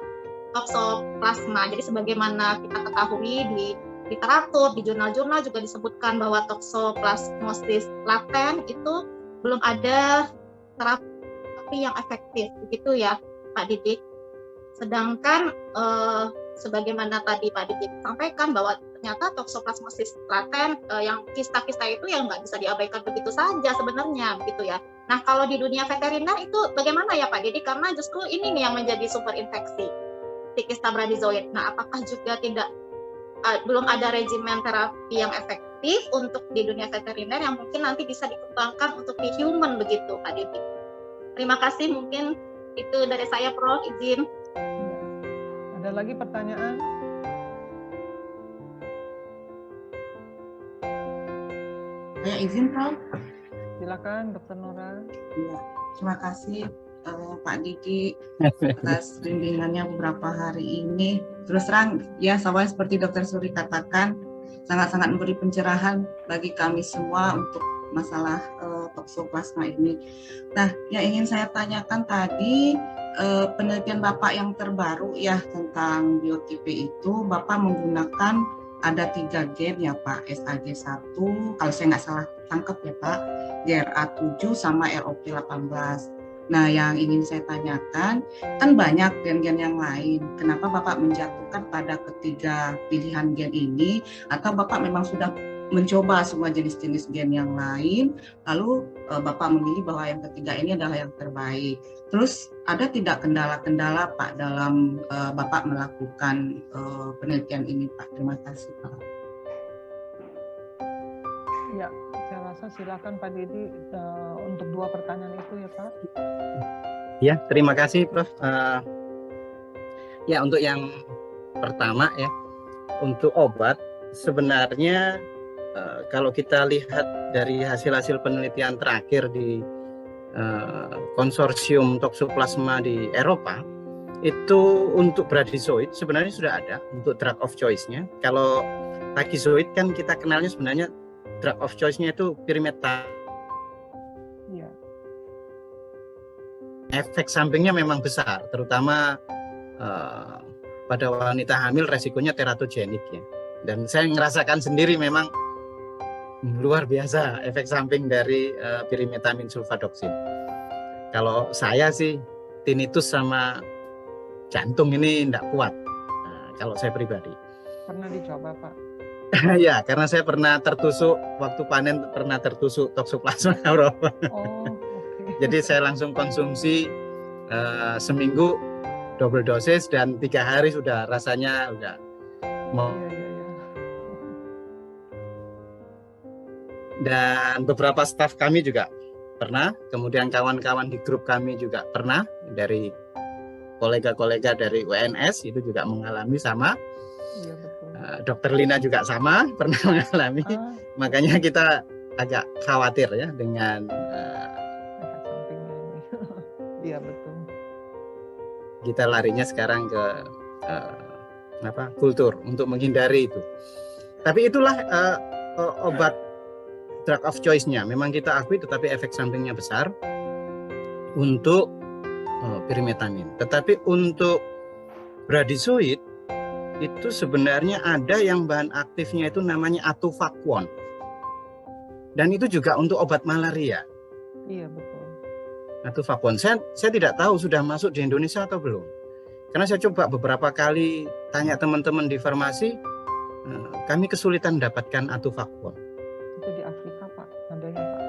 toksoplasma. Jadi sebagaimana kita ketahui di literatur, di jurnal-jurnal juga disebutkan bahwa toksoplasmosis laten itu belum ada terapi yang efektif, begitu ya Pak Didik. Sedangkan sebagaimana tadi Pak Didik sampaikan bahwa ternyata toksoplasmosis laten yang kista-kista itu yang nggak bisa diabaikan begitu saja sebenarnya, begitu ya. Nah kalau di dunia veteriner itu bagaimana ya Pak Didik? Karena justru ini nih yang menjadi sumber infeksi, si kista bradizoid. Nah apakah juga belum ada regimen terapi yang efektif untuk di dunia veteriner yang mungkin nanti bisa dikembangkan untuk di human begitu Pak Didik? Terima kasih, mungkin itu dari saya Prof. Izin. Ada lagi pertanyaan? Saya izin, Prof. Silakan Dokter Nora. Ya, terima kasih Pak Diki atas bimbingannya beberapa hari ini. Terus terang, ya sama seperti Dokter Suri katakan, sangat-sangat memberi pencerahan bagi kami semua untuk masalah toksoplasma ini. Nah, yang ingin saya tanyakan tadi, penelitian Bapak yang terbaru ya tentang biotipe itu, Bapak menggunakan ada 3 gen ya Pak, SAG1, kalau saya nggak salah tangkap ya Pak, GRA7 sama ROP18. Nah, yang ingin saya tanyakan, kan banyak gen-gen yang lain. Kenapa Bapak menjatuhkan pada ketiga pilihan gen ini? Atau Bapak memang sudah mencoba semua jenis-jenis gen yang lain, lalu Bapak memilih bahwa yang ketiga ini adalah yang terbaik. Terus ada tidak kendala-kendala Pak dalam Bapak melakukan penelitian ini Pak? Terima kasih Pak. Ya, saya rasa silakan Pak Didi untuk 2 pertanyaan itu ya Pak. Ya, terima kasih Prof. Ya, untuk yang pertama ya, untuk obat sebenarnya kalau kita lihat dari hasil-hasil penelitian terakhir di konsorsium toksoplasma di Eropa, itu untuk bradizoid sebenarnya sudah ada untuk drug of choice-nya. Kalau takizoid kan kita kenalnya sebenarnya drug of choice-nya itu pyrimethamine. Iya. Efek sampingnya memang besar, terutama pada wanita hamil resikonya teratogenik ya. Dan saya merasakan sendiri memang luar biasa efek samping dari pyrimethamine sulfadoxin. Kalau saya sih tinnitus sama jantung ini tidak kuat. Nah, kalau saya pribadi. Pernah dicoba Pak? Ya, karena saya pernah tertusuk waktu panen, pernah tertusuk toksoplasma Eropa. Oh, oke. Jadi saya langsung konsumsi seminggu double dosis dan 3 hari sudah rasanya udah mau. Iya. Dan beberapa staf kami juga pernah, kemudian kawan-kawan di grup kami juga pernah, dari kolega-kolega dari UNS itu juga mengalami sama. Iya betul. Dokter Lina juga sama pernah mengalami. Makanya kita agak khawatir ya dengan efek sampingnya ini. Iya betul. Kita larinya sekarang ke kultur untuk menghindari itu. Tapi itulah obat drug of choice-nya. Memang kita akui, tetapi efek sampingnya besar untuk pyrimethamine. Tetapi untuk bradizoid itu sebenarnya ada yang bahan aktifnya itu namanya atovaquone. Dan itu juga untuk obat malaria. Iya betul. Atovaquone. Saya tidak tahu sudah masuk di Indonesia atau belum. Karena saya coba beberapa kali tanya teman-teman di farmasi, kami kesulitan mendapatkan atovaquone. Itu di Afrika Pak, adanya Pak.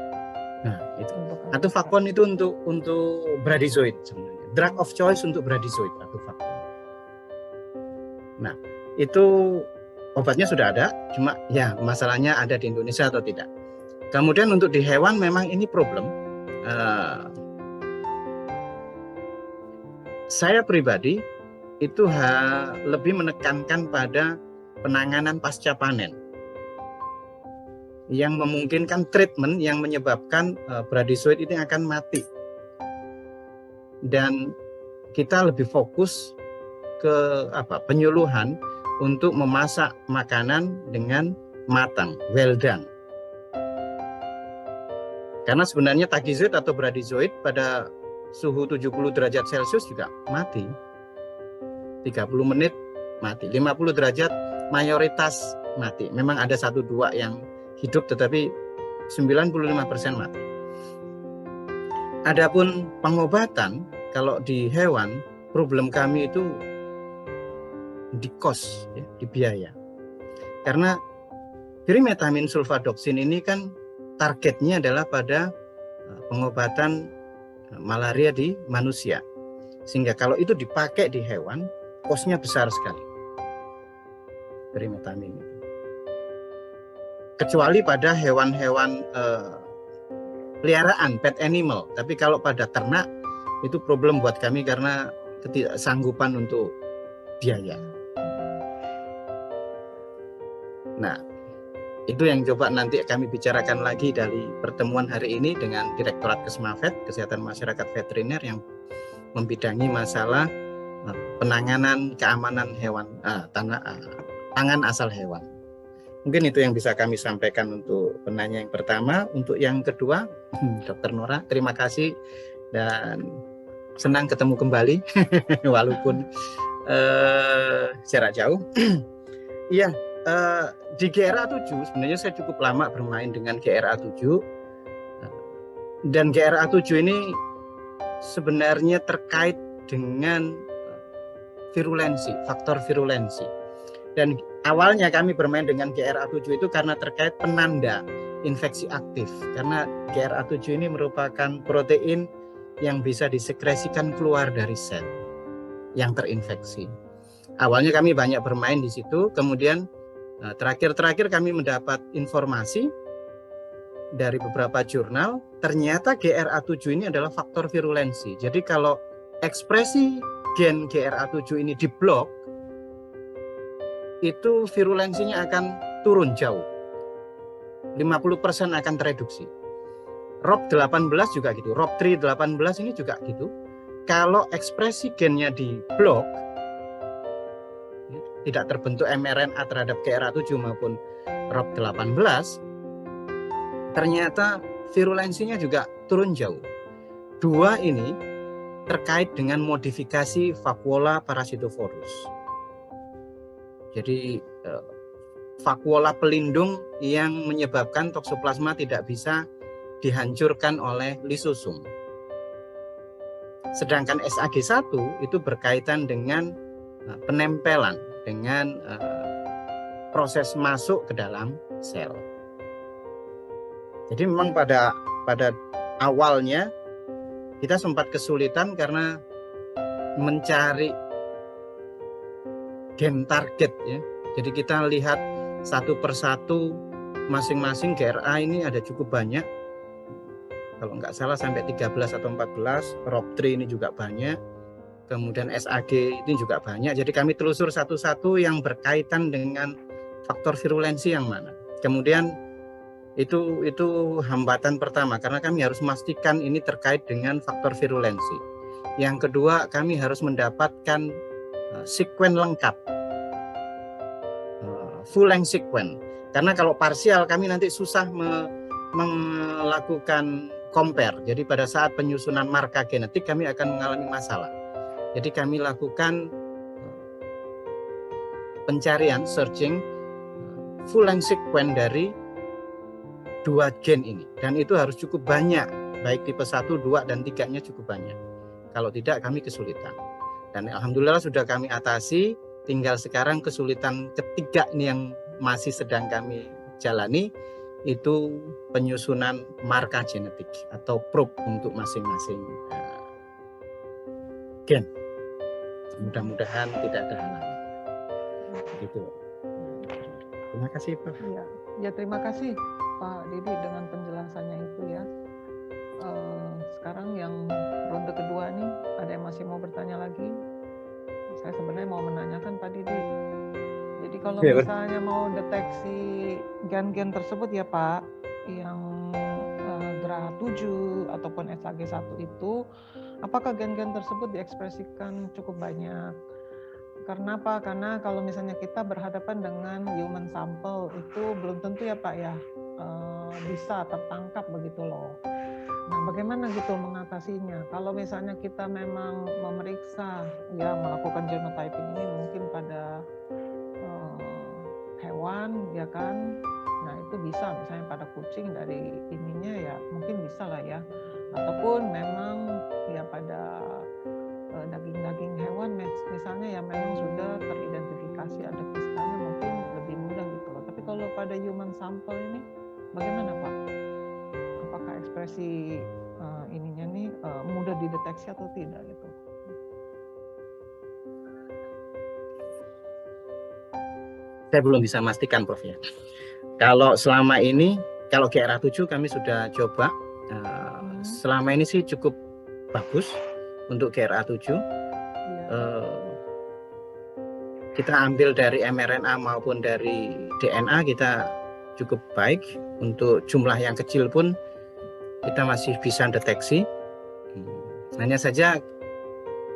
Nah, itu. Atovaquone itu untuk bradizoid sebenarnya. Drug of choice untuk bradizoid atovaquone. Nah, itu obatnya sudah ada, cuma ya masalahnya ada di Indonesia atau tidak. Kemudian untuk di hewan memang ini problem. Saya pribadi itu lebih menekankan pada penanganan pasca panen yang memungkinkan treatment yang menyebabkan bradizoid ini akan mati, dan kita lebih fokus ke penyuluhan untuk memasak makanan dengan matang, well done. Karena sebenarnya takizoid atau bradizoid pada suhu 70 derajat Celcius juga mati, 30 menit mati, 50 derajat mayoritas mati. Memang ada 1-2 yang hidup, tetapi 95% mati. Adapun pengobatan, kalau di hewan, problem kami itu di cost, ya, di biaya. Karena pyrimethamine sulfadoxin ini kan targetnya adalah pada pengobatan malaria di manusia. Sehingga kalau itu dipakai di hewan, cost-nya besar sekali. Pyrimethamine itu. Kecuali pada hewan-hewan peliharaan, pet animal. Tapi kalau pada ternak itu problem buat kami karena ketidaksanggupan untuk biaya. Nah, Itu yang coba nanti kami bicarakan lagi dari pertemuan hari ini dengan Direktorat Kesmafet, Kesehatan Masyarakat Veteriner yang membidangi masalah penanganan keamanan hewan, pangan asal hewan. Mungkin itu yang bisa kami sampaikan untuk penanya yang pertama. Untuk yang kedua, Dr. Nora, terima kasih dan senang ketemu kembali walaupun jarak jauh. Iya, di GRA7 sebenarnya saya cukup lama bermain dengan GRA7 dan GRA7 ini sebenarnya terkait dengan virulensi, faktor virulensi. Dan awalnya kami bermain dengan GRA7 itu karena terkait penanda infeksi aktif. Karena GRA7 ini merupakan protein yang bisa disekresikan keluar dari sel yang terinfeksi. Awalnya kami banyak bermain di situ, kemudian terakhir kami mendapat informasi dari beberapa jurnal, ternyata GRA7 ini adalah faktor virulensi. Jadi kalau ekspresi gen GRA7 ini diblok, itu virulensinya akan turun jauh. 50% akan tereduksi. ROP18 juga gitu, ROP3 18 ini juga gitu. Kalau ekspresi gennya diblok, tidak terbentuk mRNA terhadap GRA7 maupun ROP18, ternyata virulensinya juga turun jauh. Dua ini terkait dengan modifikasi vakuola parasitoforus. Jadi vakuola pelindung yang menyebabkan toksoplasma tidak bisa dihancurkan oleh lisosum. Sedangkan SAG1 itu berkaitan dengan penempelan, dengan proses masuk ke dalam sel. Jadi memang pada awalnya kita sempat kesulitan karena mencari gen target ya. Jadi kita lihat satu persatu masing-masing GRA ini ada cukup banyak. Kalau nggak salah sampai 13 atau 14, ROP3 ini juga banyak. Kemudian SAG ini juga banyak. Jadi kami telusur satu-satu yang berkaitan dengan faktor virulensi yang mana. Kemudian itu hambatan pertama karena kami harus memastikan ini terkait dengan faktor virulensi. Yang kedua, kami harus mendapatkan sekuen lengkap, full length sequence. Karena kalau parsial kami nanti susah melakukan compare. Jadi pada saat penyusunan marka genetik kami akan mengalami masalah. Jadi kami lakukan pencarian, searching full length sequence dari dua gen ini. Dan itu harus cukup banyak, baik tipe 1, 2, dan 3-nya cukup banyak. Kalau tidak kami kesulitan. Dan alhamdulillah sudah kami atasi, tinggal sekarang kesulitan ketiga ini yang masih sedang kami jalani, itu penyusunan marka genetik atau probe untuk masing-masing gen. Mudah-mudahan tidak ada halangan. Gitu. Terima kasih Pak. Ya terima kasih Pak Didi dengan penjelasannya itu ya. Sekarang yang ronde kedua nih, ada yang masih mau bertanya lagi? Saya sebenarnya mau menanyakan Pak Didi. Jadi kalau misalnya mau deteksi gen-gen tersebut ya Pak, yang GRA7 ataupun SAG1 itu, apakah gen-gen tersebut diekspresikan cukup banyak? Karena apa? Karena kalau misalnya kita berhadapan dengan human sample itu belum tentu ya Pak ya bisa tertangkap begitu loh. Nah, bagaimana gitu mengatasinya? Kalau misalnya kita memang memeriksa, ya melakukan genotyping ini mungkin pada hewan, ya kan? Nah, itu bisa misalnya pada kucing dari ininya ya mungkin bisa lah ya. Ataupun memang ya pada daging-daging hewan misalnya ya memang sudah teridentifikasi ada kistanya mungkin lebih mudah gitu loh. Tapi kalau pada human sample ini bagaimana Pak? Apakah ekspresi ininya nih mudah dideteksi atau tidak gitu? Saya belum bisa memastikan Prof ya. Kalau selama ini, kalau GRA7 kami sudah coba, selama ini sih cukup bagus untuk GRA7. Kita ambil dari mRNA maupun dari DNA, kita cukup baik. Untuk jumlah yang kecil pun kita masih bisa deteksi. Hanya saja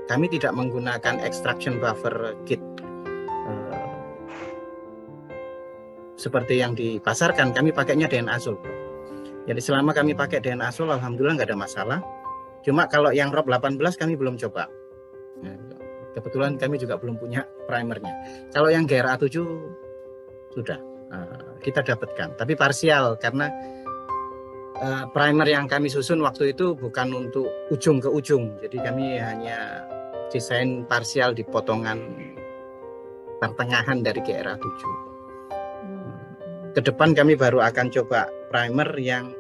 kami tidak menggunakan extraction buffer kit seperti yang dipasarkan. Kami pakainya DNA Sol. Jadi selama kami pakai DNA Sol, alhamdulillah nggak ada masalah. Cuma kalau yang ROB 18 kami belum coba. Kebetulan kami juga belum punya primernya. Kalau yang GRA7 sudah kita dapatkan, tapi parsial karena primer yang kami susun waktu itu bukan untuk ujung ke ujung. Jadi kami hanya desain parsial di potongan pertengahan dari GRA7. Ke depan kami baru akan coba primer yang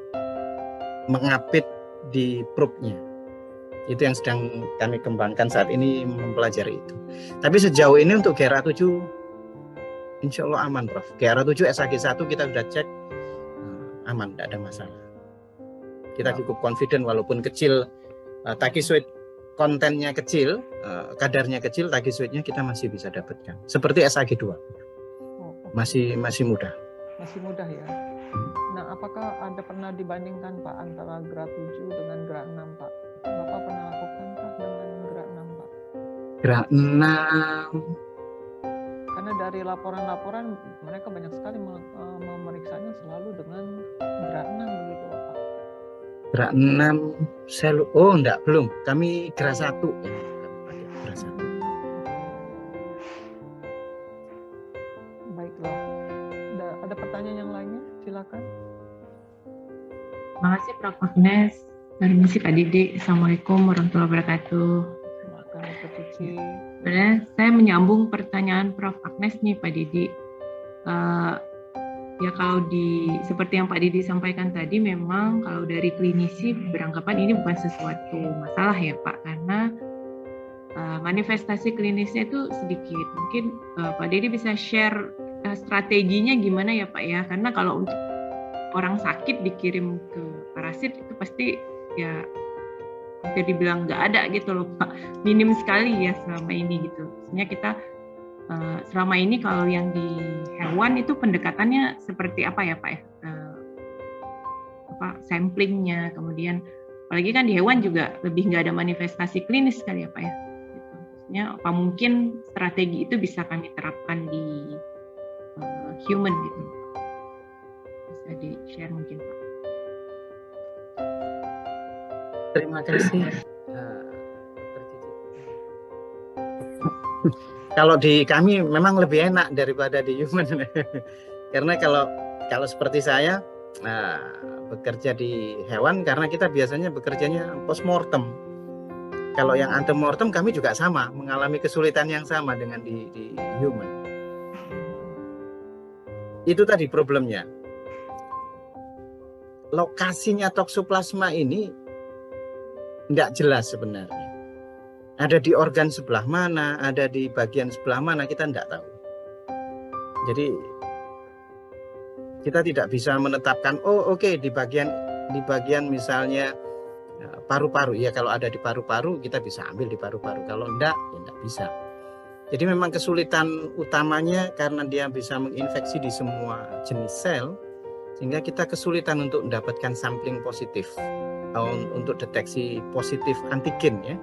mengapit di probe-nya. Itu yang sedang kami kembangkan saat ini, mempelajari itu. Tapi sejauh ini untuk GRA7 insya Allah aman, Prof. GRA7 SAG1 kita sudah cek aman, tidak ada masalah. Kita cukup confident walaupun kecil, Takisuit kontennya kecil, kadarnya kecil, Takisuitnya kita masih bisa dapatkan. Seperti SAG2, masih mudah. Masih mudah ya. Nah, apakah ada pernah dibandingkan Pak antara GRA7 dengan GRA6 Pak? Bapak pernah lakukan Pak dengan GRA6 Pak? GRA6. Karena dari laporan-laporan mereka banyak sekali memeriksanya selalu dengan GRA6 begitu Pak. GRA6 enggak, belum. Kami GRA1 ya. GRA1. Baiklah. Ada pertanyaan yang lainnya? Silakan. Terima kasih Prof. Agnes. Permisi Pak Didi. Assalamualaikum warahmatullahi wabarakatuh. Silakan Dr. Cici. Sebenarnya saya menyambung pertanyaan Prof. Agnes nih Pak Didi. Ya kalau seperti yang Pak Didi sampaikan tadi, memang kalau dari klinisi beranggapan ini bukan sesuatu masalah ya Pak, karena manifestasi klinisnya itu sedikit. Mungkin Pak Didi bisa share strateginya gimana ya Pak ya, karena kalau untuk orang sakit dikirim ke parasit itu pasti ya hampir dibilang nggak ada gitu loh Pak, minim sekali ya selama ini gitu. Maksudnya kita selama ini kalau yang di hewan itu pendekatannya seperti apa ya Pak ya, samplingnya, kemudian apalagi kan di hewan juga lebih nggak ada manifestasi klinis kali ya Pak ya gitu. Maksudnya apa mungkin strategi itu bisa kami terapkan di human gitu, bisa di share mungkin Pak. Terima kasih. Kalau di kami memang lebih enak daripada di human, karena kalau seperti saya bekerja di hewan, karena kita biasanya bekerjanya postmortem. Kalau yang antemortem kami juga sama, mengalami kesulitan yang sama dengan di human. Itu tadi problemnya. Lokasinya toksoplasma ini tidak jelas sebenarnya. Ada di organ sebelah mana, ada di bagian sebelah mana, kita tidak tahu. Jadi kita tidak bisa menetapkan, di bagian misalnya paru-paru. Ya kalau ada di paru-paru kita bisa ambil di paru-paru. Kalau enggak, ya enggak bisa. Jadi memang kesulitan utamanya karena dia bisa menginfeksi di semua jenis sel, sehingga kita kesulitan untuk mendapatkan sampling positif untuk deteksi positif antigen ya,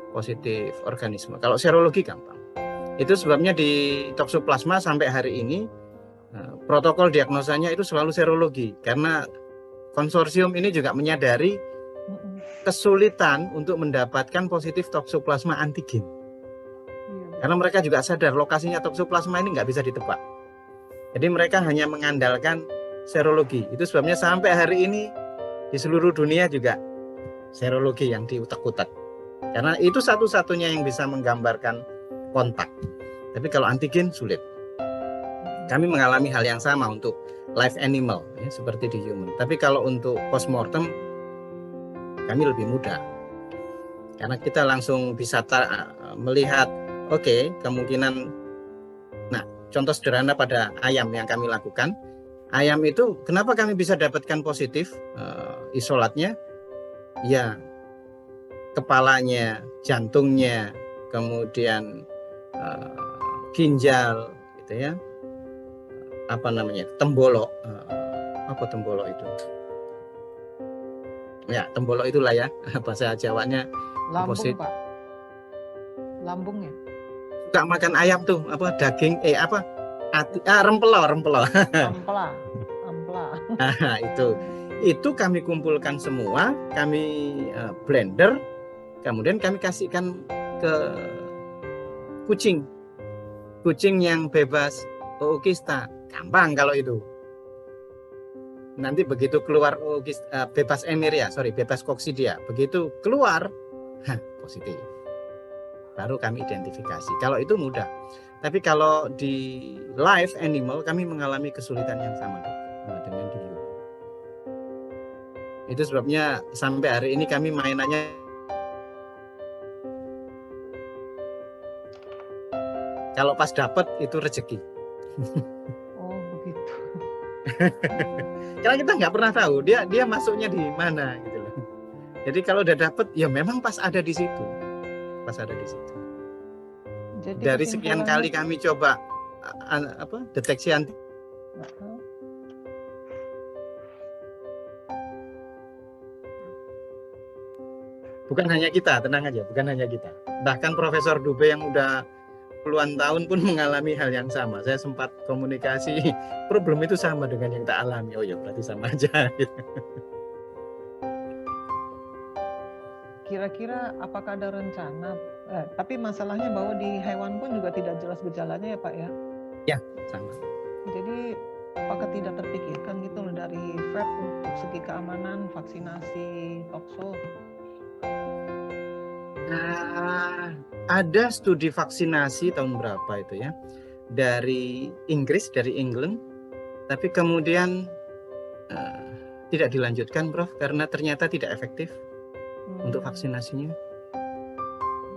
positif organisme. Kalau serologi gampang. Itu sebabnya di toksoplasma sampai hari ini protokol diagnosanya itu selalu serologi, karena konsorsium ini juga menyadari kesulitan untuk mendapatkan positif toksoplasma antigen. Karena mereka juga sadar lokasinya toksoplasma ini nggak bisa ditebak. Jadi mereka hanya mengandalkan serologi. Itu sebabnya sampai hari ini di seluruh dunia juga serologi yang diutak-utak. Karena itu satu-satunya yang bisa menggambarkan kontak. Tapi kalau antigen sulit. Kami mengalami hal yang sama untuk live animal, ya, seperti di human. Tapi kalau untuk postmortem, kami lebih mudah. Karena kita langsung bisa melihat, kemungkinan. Nah, contoh sederhana pada ayam yang kami lakukan. Ayam itu, kenapa kami bisa dapatkan positif isolatnya? Ya, kepalanya, jantungnya, kemudian ginjal, gitu ya, tembolok, Apa tembolok itu? Ya, tembolok itulah ya bahasa Jawanya. Lambung, Oposit. Pak. Lambung ya? Suka makan ayam tuh, apa daging apa? Rempelo. Ampela. Nah, itu kami kumpulkan semua, kami blender, kemudian kami kasihkan ke kucing yang bebas ookista. Gampang kalau itu. Nanti begitu keluar bebas bebas koksidia, begitu keluar positif. Baru kami identifikasi. Kalau itu mudah. Tapi kalau di live animal kami mengalami kesulitan yang sama dengan dulu. Itu sebabnya sampai hari ini kami mainannya kalau pas dapat itu rezeki. Oh begitu. Karena kita nggak pernah tahu dia masuknya di mana gitu loh. Jadi kalau udah dapet ya memang pas ada di situ. Jadi dari sekian kali kami coba deteksi anti. Bukan hanya kita, tenang aja, bukan hanya kita. Bahkan Profesor Dube yang udah puluhan tahun pun mengalami hal yang sama. Saya sempat komunikasi, problem itu sama dengan yang tak alami. Oh ya berarti sama aja. Kira-kira apakah ada rencana? Tapi masalahnya bahwa di hewan pun juga tidak jelas gejalanya ya Pak ya? Ya, sama. Jadi apakah tidak terpikirkan gitu loh dari vet untuk segi keamanan, vaksinasi, tokso? Ada studi vaksinasi tahun berapa itu ya? Dari Inggris, dari England. Tapi kemudian tidak dilanjutkan Prof, karena ternyata tidak efektif untuk vaksinasinya.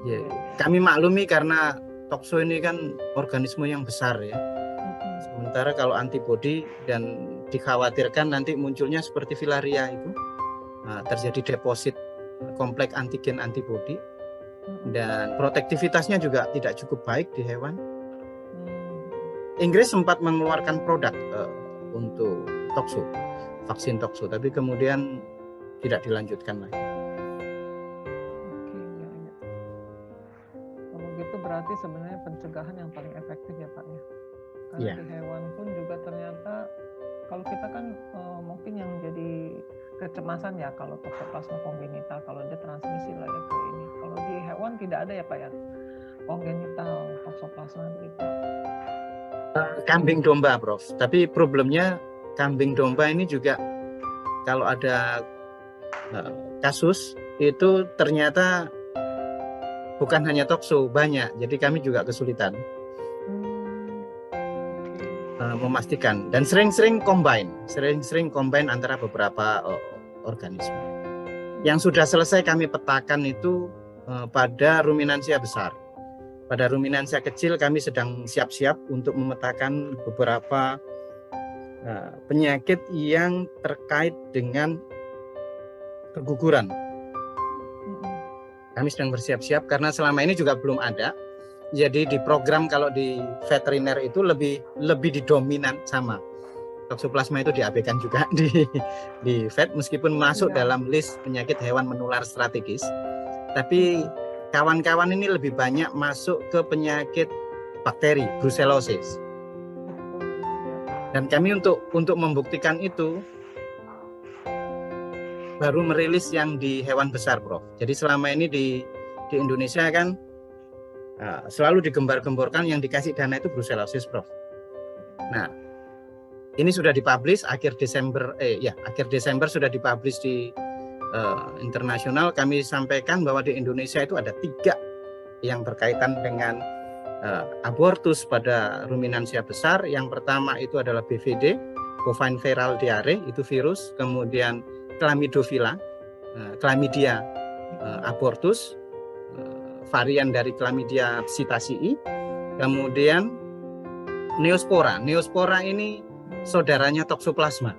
Ya, kami maklumi karena tokso ini kan organisme yang besar ya. Sementara kalau antibodi dan dikhawatirkan nanti munculnya seperti filaria itu, terjadi deposit kompleks antigen antibodi dan protektivitasnya juga tidak cukup baik di hewan. Inggris sempat mengeluarkan produk untuk tokso, vaksin tokso, tapi kemudian tidak dilanjutkan lagi. Berarti sebenarnya pencegahan yang paling efektif ya Pak ya, karena di hewan pun juga ternyata kalau kita kan mungkin yang jadi kecemasan ya kalau toxoplasma congenita, kalau dia transmisi lah ya ke ini. Kalau di hewan tidak ada ya Pak ya congenital toxoplasma begitu. Kambing domba Prof, tapi problemnya kambing domba ini juga kalau ada kasus itu ternyata bukan hanya tokso, banyak. Jadi kami juga kesulitan memastikan. Dan sering-sering combine antara beberapa organisme. Yang sudah selesai kami petakan itu pada ruminansia besar. Pada ruminansia kecil kami sedang siap-siap untuk memetakan beberapa penyakit yang terkait dengan keguguran. Kami sedang bersiap-siap karena selama ini juga belum ada. Jadi di program kalau di veteriner itu lebih didominan sama. Toxoplasma itu diabaikan juga di vet meskipun masuk dalam list penyakit hewan menular strategis. Tapi kawan-kawan ini lebih banyak masuk ke penyakit bakteri, brucellosis. Dan kami untuk membuktikan itu baru merilis yang di hewan besar, Prof. Jadi selama ini di Indonesia kan selalu digembar-gemborkan yang dikasih dana itu brucellosis, Prof. Nah, ini sudah dipublish akhir Desember sudah dipublish di internasional. Kami sampaikan bahwa di Indonesia itu ada 3 yang berkaitan dengan abortus pada ruminansia besar. Yang pertama itu adalah BVD, bovine viral diare, itu virus. Kemudian Chlamydia abortus, varian dari Chlamydia psittaceae. Kemudian Neospora. Neospora ini saudaranya Toxoplasma.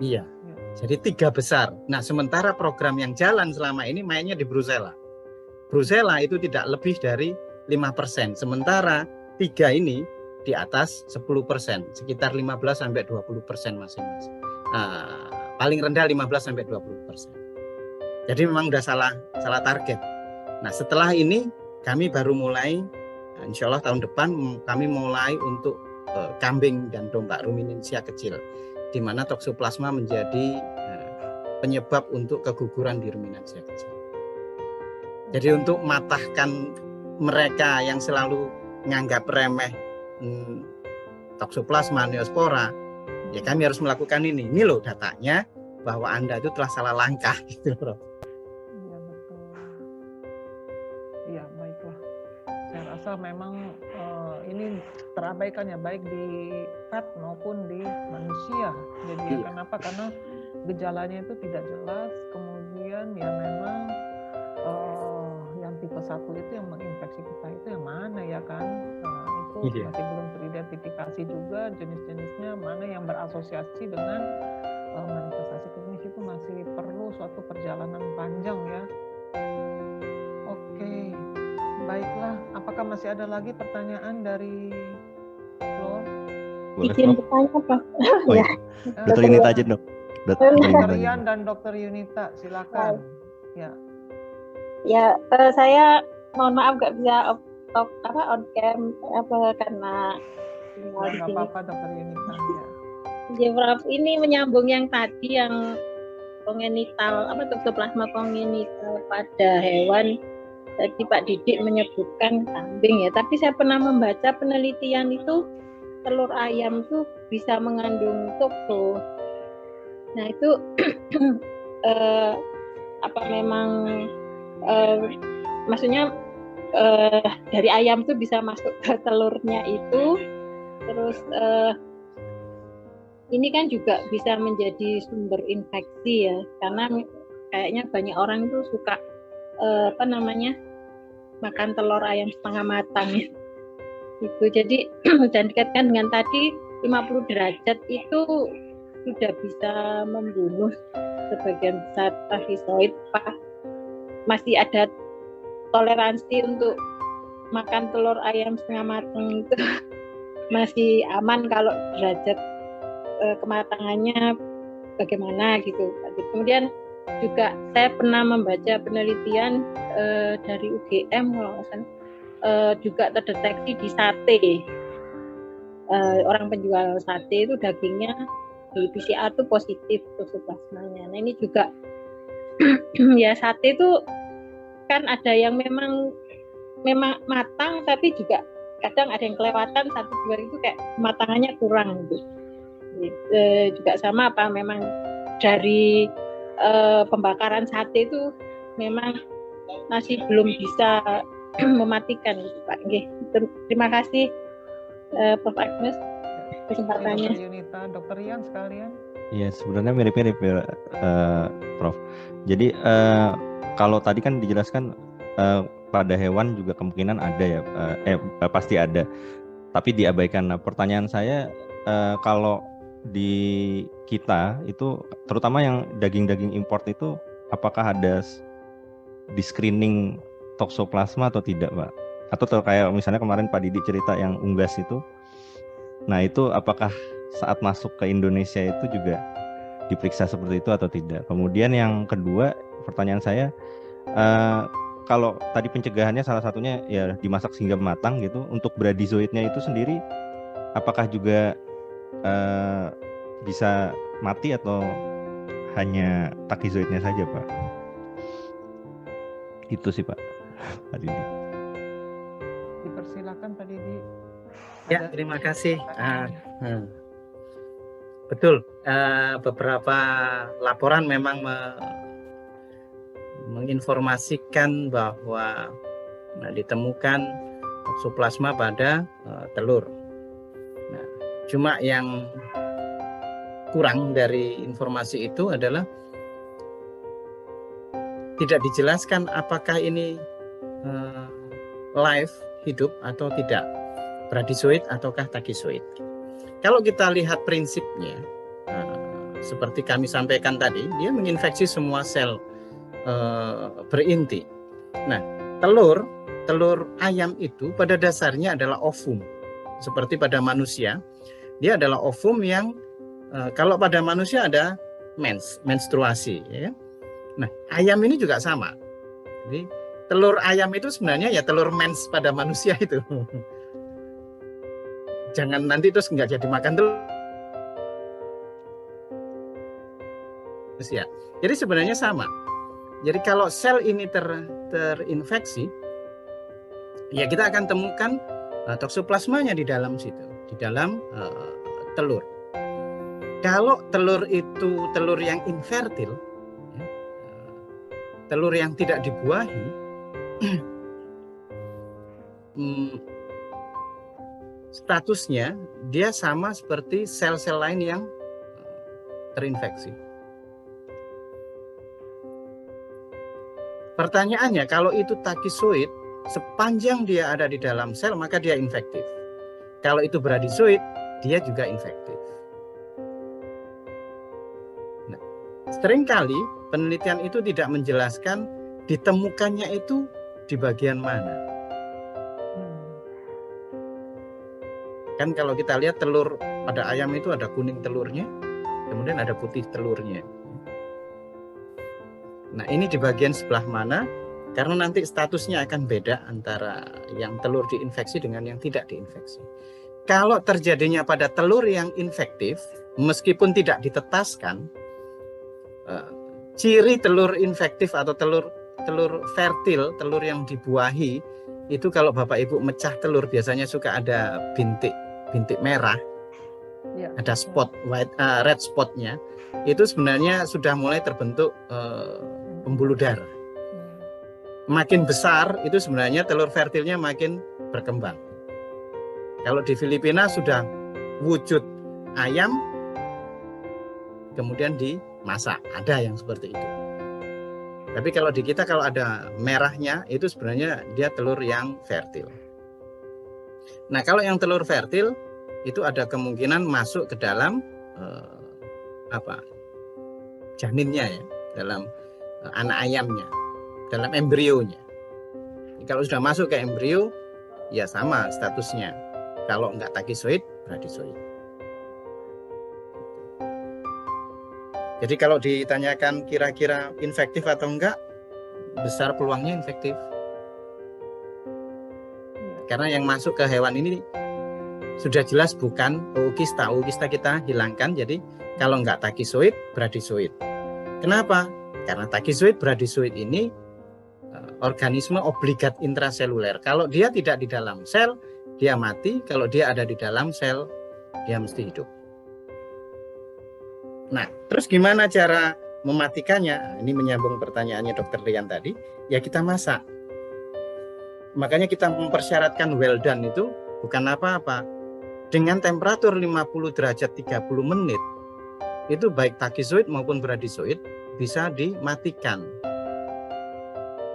Iya. Jadi 3 besar. Nah, sementara program yang jalan selama ini mainnya di Brucella. Brucella itu tidak lebih dari 5%. Sementara 3 ini di atas 10%, sekitar 15-20% masing-masing. Paling rendah 15-20%. Jadi memang udah salah target. Nah setelah ini kami baru mulai, insya Allah tahun depan kami mulai untuk kambing dan domba ruminansia kecil, di mana toksoplasma menjadi penyebab untuk keguguran di ruminansia kecil. Jadi untuk matahkan mereka yang selalu menganggap remeh toksoplasma neospora, ya kami harus melakukan ini. Ini loh datanya bahwa Anda itu telah salah langkah gitu loh. Iya betul. Iya baiklah. Saya rasa memang ini terabaikan ya, baik di pet maupun di manusia. Jadi ya, kenapa? Karena gejalanya itu tidak jelas. Kemudian ya memang yang tipe 1 itu yang menginfeksi kita itu yang mana ya kan? Itu masih belum teridentifikasi juga jenis-jenisnya, mana yang berasosiasi dengan manifestasi klinis, itu masih perlu suatu perjalanan panjang ya. Oke, baiklah. Apakah masih ada lagi pertanyaan dari Flor? Izin bertanya Pak. Oh, ya. Dokter Yunita aja dok. Dokter Rian dan Dokter Yunita, silakan. Ya. Ya, saya mohon maaf nggak bisa on cam karena nggak apa-apa Dokter Yunita. Ya Prof, ini menyambung yang tadi yang kongenital toksoplasma kongenital pada hewan. Tadi Pak Didik menyebutkan kambing ya, tapi saya pernah membaca penelitian itu telur ayam itu bisa mengandung tokso. Nah itu memang maksudnya dari ayam itu bisa masuk ke telurnya itu, terus ini kan juga bisa menjadi sumber infeksi ya, karena kayaknya banyak orang itu suka makan telur ayam setengah matang itu. Jadi dan dikaitkan dengan tadi 50 derajat itu sudah bisa membunuh sebagian besar tahizoid. Masih ada toleransi untuk makan telur ayam setengah matang itu masih aman kalau derajat kematangannya bagaimana gitu. Kemudian juga saya pernah membaca penelitian dari UGM juga terdeteksi di sate. Orang penjual sate itu dagingnya di PCR itu positif toksoplasmanya. Nah ini juga ya sate itu kan ada yang memang matang, tapi juga kadang ada yang kelewatan 1-2 itu kayak kematangannya kurang gitu. Juga sama memang dari pembakaran sate itu memang masih belum bisa mematikan gitu Pak. Terima kasih Prof. Agnes kesempatannya. Dokter Yunita, Dokter Rian sekalian. Iya sebenarnya mirip-mirip ya Prof. Jadi kalau tadi kan dijelaskan pada hewan juga kemungkinan ada ya, pasti ada, tapi diabaikan. Nah pertanyaan saya kalau di kita itu terutama yang daging-daging import itu apakah ada di screening toksoplasma atau tidak Pak? Atau kayak misalnya kemarin Pak Didi cerita yang unggas itu, nah itu apakah saat masuk ke Indonesia itu juga diperiksa seperti itu atau tidak? Kemudian yang kedua pertanyaan saya, kalau tadi pencegahannya salah satunya ya dimasak hingga matang gitu, untuk bradyzoidnya itu sendiri apakah juga bisa mati atau hanya takizoidnya saja Pak? Itu sih Pak Didi. Dipersilakan Pak Didi. Ya terima kasih. Betul, beberapa laporan memang menginformasikan bahwa ditemukan toksoplasma pada telur. Nah, cuma yang kurang dari informasi itu adalah tidak dijelaskan apakah ini live, hidup atau tidak, bradyzoid ataukah takizoid. Kalau kita lihat prinsipnya, seperti kami sampaikan tadi, dia menginfeksi semua sel berinti. Nah, telur ayam itu pada dasarnya adalah ovum. seperti pada manusia, dia adalah ovum yang kalau pada manusia ada menstruasi, ya. Nah, ayam ini juga sama. Jadi telur ayam itu sebenarnya ya telur mens pada manusia itu. Jangan nanti terus nggak jadi makan telur. Ya. Jadi sebenarnya sama. Jadi kalau sel ini terinfeksi, ya kita akan temukan toksoplasmanya di dalam situ, di dalam telur. Kalau telur itu telur yang infertil, ya, telur yang tidak dibuahi, statusnya dia sama seperti sel-sel lain yang terinfeksi. Pertanyaannya, kalau itu takisoid, sepanjang dia ada di dalam sel maka dia infektif. Kalau itu bradisoid, dia juga infektif. Nah, seringkali penelitian itu tidak menjelaskan ditemukannya itu di bagian mana. Kan kalau kita lihat telur pada ayam itu ada kuning telurnya, kemudian ada putih telurnya. Nah, ini di bagian sebelah mana? Karena nanti statusnya akan beda antara yang telur diinfeksi dengan yang tidak diinfeksi. Kalau terjadinya pada telur yang infektif, meskipun tidak ditetaskan, ciri telur infektif atau telur fertil, telur yang dibuahi, itu kalau Bapak Ibu mecah telur biasanya suka ada bintik merah, ya, ada spot red spotnya. Itu sebenarnya sudah mulai terbentuk pembuluh darah. Makin besar itu sebenarnya telur fertilnya makin berkembang. Kalau di Filipina sudah wujud ayam, kemudian dimasak, ada yang seperti itu. Tapi kalau di kita kalau ada merahnya itu sebenarnya dia telur yang fertil. Nah, kalau yang telur fertil itu ada kemungkinan masuk ke dalam janinnya ya, dalam anak ayamnya, dalam embrionya. Kalau sudah masuk ke embrio, ya sama statusnya. Kalau enggak takisoid, bradisoid. Jadi kalau ditanyakan kira-kira infektif atau enggak, besar peluangnya infektif. Karena yang masuk ke hewan ini sudah jelas bukan ookista. Ookista kita hilangkan, jadi kalau enggak takisoid, bradisoid. Kenapa? Karena takisoid, bradisoid ini organisme obligat intraseluler. Kalau dia tidak di dalam sel, dia mati. Kalau dia ada di dalam sel, dia mesti hidup. Nah, terus gimana cara mematikannya? Ini menyambung pertanyaannya Dr. Rian tadi. Ya kita masak. Makanya kita mempersyaratkan well done itu bukan apa-apa. Dengan temperatur 50 derajat 30 menit, itu baik takisoid maupun bradisoid bisa dimatikan.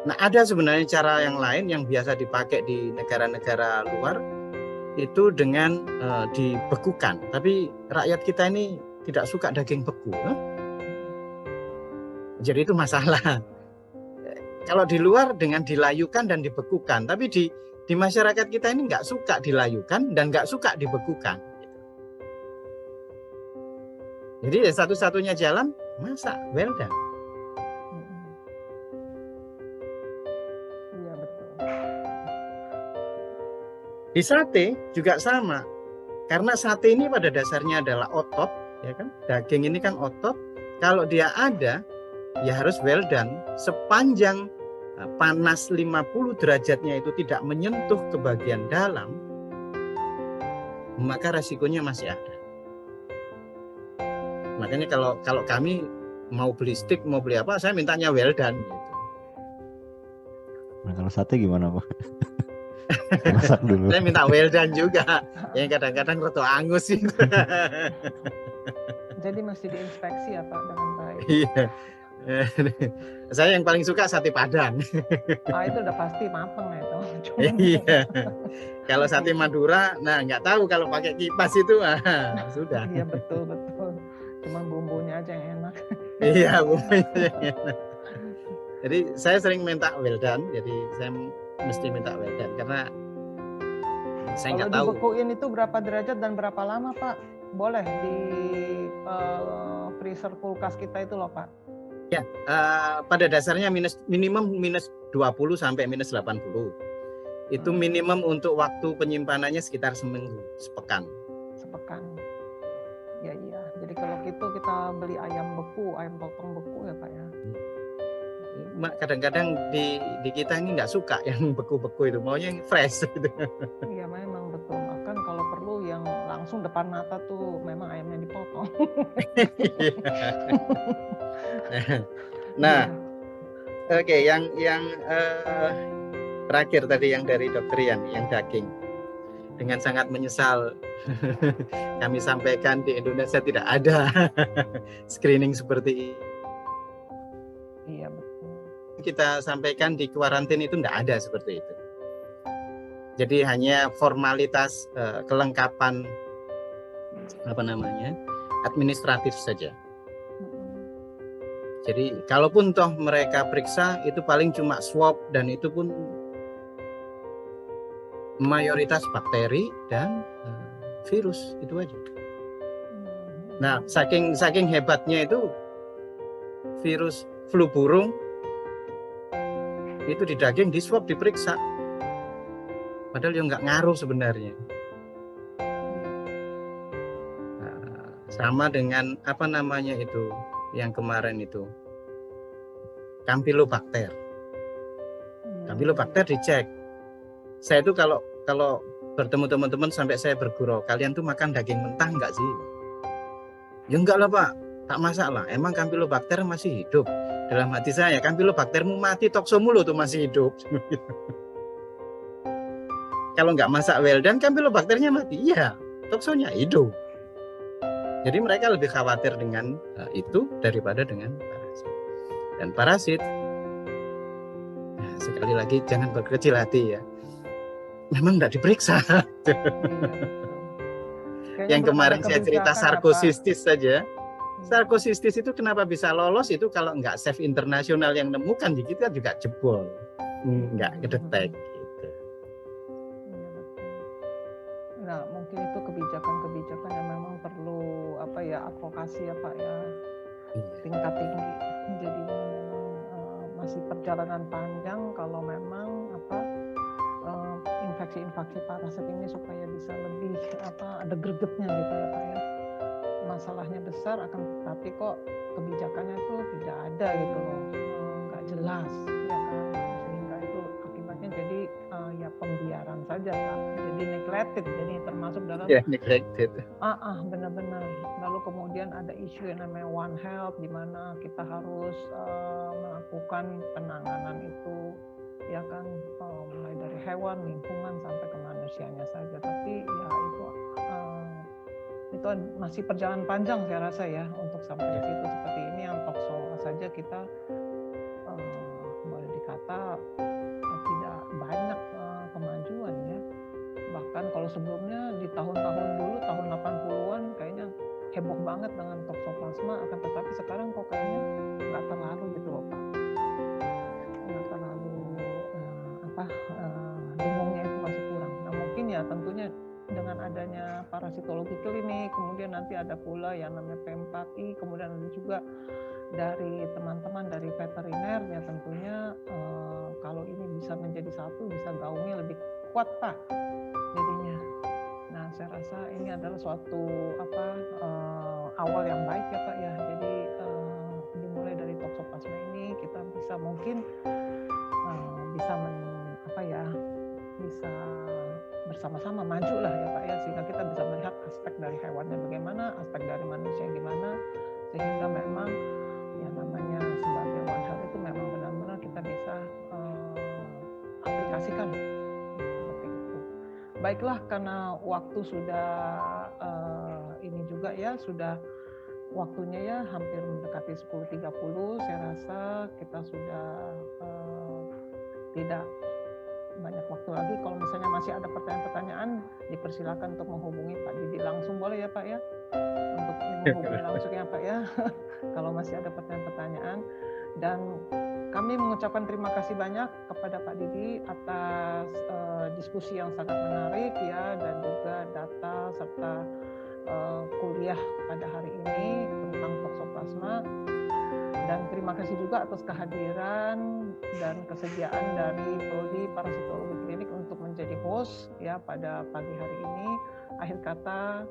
Nah, ada sebenarnya cara yang lain yang biasa dipakai di negara-negara luar, itu dengan dibekukan. Tapi rakyat kita ini tidak suka daging beku. Jadi itu masalah. Kalau di luar dengan dilayukan dan dibekukan, tapi di masyarakat kita ini nggak suka dilayukan dan nggak suka dibekukan. Jadi satu-satunya jalan masak, well done. Iya betul. Di sate juga sama, karena sate ini pada dasarnya adalah otot, ya kan? Daging ini kan otot. Kalau dia ada, ya harus well done. Sepanjang panas 50 derajatnya itu tidak menyentuh ke bagian dalam, maka resikonya masih ada. Makanya kalau kami mau beli steak, mau beli apa, saya mintanya well done gitu. Nah, kalau sate gimana, Pak? Masak dulu. Saya minta well done juga. Yang kadang-kadang rada angus sih. Jadi mesti diinspeksi ya Pak dengan baik. Iya. Saya yang paling suka sate Padang. Itu udah pasti mateng itu. Iya. Kalau sate Madura, nah nggak tahu kalau pakai kipas itu, sudah. Iya betul. Cuma bumbunya aja yang enak. Iya, bumbunya yang enak. Jadi saya sering minta well done, jadi saya mesti minta well done karena Saya nggak Kalau tahu. dibekuin itu berapa derajat dan berapa lama, Pak? Boleh di freezer kulkas kita itu loh, Pak. Ya, pada dasarnya minimum minus 20 sampai minus 80. Itu minimum untuk waktu penyimpanannya sekitar seminggu, sepekan. Sepekan. Ya iya. Jadi kalau gitu kita beli ayam beku, ayam potong beku ya Pak ya. Kadang-kadang di kita ini nggak suka yang beku-beku itu, maunya yang fresh gitu. Iya memang betul. Bahkan kalau perlu yang langsung depan mata tuh memang ayamnya dipotong. Nah, oke, yang terakhir tadi yang dari Dokter Rian, yang daging. Dengan sangat menyesal kami sampaikan di Indonesia tidak ada screening seperti ini. Iya betul. Kita sampaikan di kuarantin itu tidak ada seperti itu. Jadi hanya formalitas kelengkapan administratif saja. Jadi kalaupun toh mereka periksa itu paling cuma swab dan itu pun mayoritas bakteri dan virus itu aja. Nah, saking hebatnya itu virus flu burung itu di daging di swab diperiksa. Padahal yang nggak ngaruh sebenarnya. Nah, sama dengan itu yang kemarin itu Campylobacter. Campylobacter dicek. Saya itu kalau bertemu teman-teman sampai saya bergurau, kalian tuh makan daging mentah enggak sih? Ya enggak lah Pak, tak masalah. Emang Campylobacter masih hidup. Dalam hati saya, Campylobactermu mati, toksomu lo tuh masih hidup. Kalau nggak masak well done, Campylobacternya mati. Iya, toksonya hidup. Jadi mereka lebih khawatir dengan itu daripada dengan parasit. Dan parasit, nah, sekali lagi jangan berkecil hati ya. Memang tidak diperiksa. Yang kemarin saya cerita sarkosistis saja. Sarkosistis itu kenapa bisa lolos itu kalau nggak Chef internasional yang nemukan, kita juga jebol, nggak kedetek. Gitu. Nah mungkin itu kebijakan-kebijakan yang memang perlu advokasi ya Pak ya, tingkat tinggi. Jadi memang masih perjalanan panjang kalau memang infeksi parasit ini supaya bisa lebih ada gregetnya gitu ya Pak ya. Masalahnya besar tapi kok kebijakannya itu tidak ada gitu loh, nggak jelas ya kan, sehingga itu akibatnya jadi ya pembiaran saja Pak, jadi neglected, jadi termasuk dalam neglected. Benar-benar. Lalu kemudian ada isu yang namanya One Health, di mana kita harus melakukan penanganan itu ya kan, mulai dari hewan, lingkungan sampai ke manusianya saja. Tapi ya itu masih perjalanan panjang saya rasa ya untuk sampai ke situ. Seperti ini yang tokso saja kita boleh dikata tidak banyak kemajuan ya. Bahkan kalau sebelumnya di tahun-tahun dulu, tahun 80-an kayaknya heboh banget dengan toksoplasma, akan tetapi sekarang kok kayaknya nggak terlalu gitu loh Pak. Nggak terlalu dengungnya itu masih kurang. Nah mungkin ya tentunya dengan adanya parasitologi klinik, kemudian nanti ada pula yang namanya P4I, kemudian ada juga dari teman-teman dari veteriner ya tentunya kalau ini bisa menjadi satu, bisa gaungnya lebih kuat Pak jadinya. Nah saya rasa ini adalah suatu awal yang baik ya Pak ya. Jadi dimulai dari toksoplasma ini kita bisa mungkin bisa bisa bersama-sama maju lah ya Pak ya, sehingga kita bisa melihat aspek dari hewannya bagaimana, aspek dari manusia gimana, sehingga memang yang namanya sebagai One Health itu memang benar-benar kita bisa aplikasikan seperti itu. Baiklah, karena waktu sudah ini juga ya, sudah waktunya ya hampir mendekati 10.30, saya rasa kita sudah tidak banyak waktu lagi. Kalau misalnya masih ada pertanyaan-pertanyaan, dipersilakan untuk menghubungi Pak Didi langsung, boleh ya Pak ya, untuk menghubungi langsung ya Pak ya. Kalau masih ada pertanyaan-pertanyaan, Dan kami mengucapkan terima kasih banyak kepada Pak Didi atas diskusi yang sangat menarik ya, dan juga data serta kuliah pada hari ini tentang toksoplasma. Dan terima kasih juga atas kehadiran dan kesediaan dari Prodi Parasitologi Klinik untuk menjadi host ya pada pagi hari ini. Akhir kata,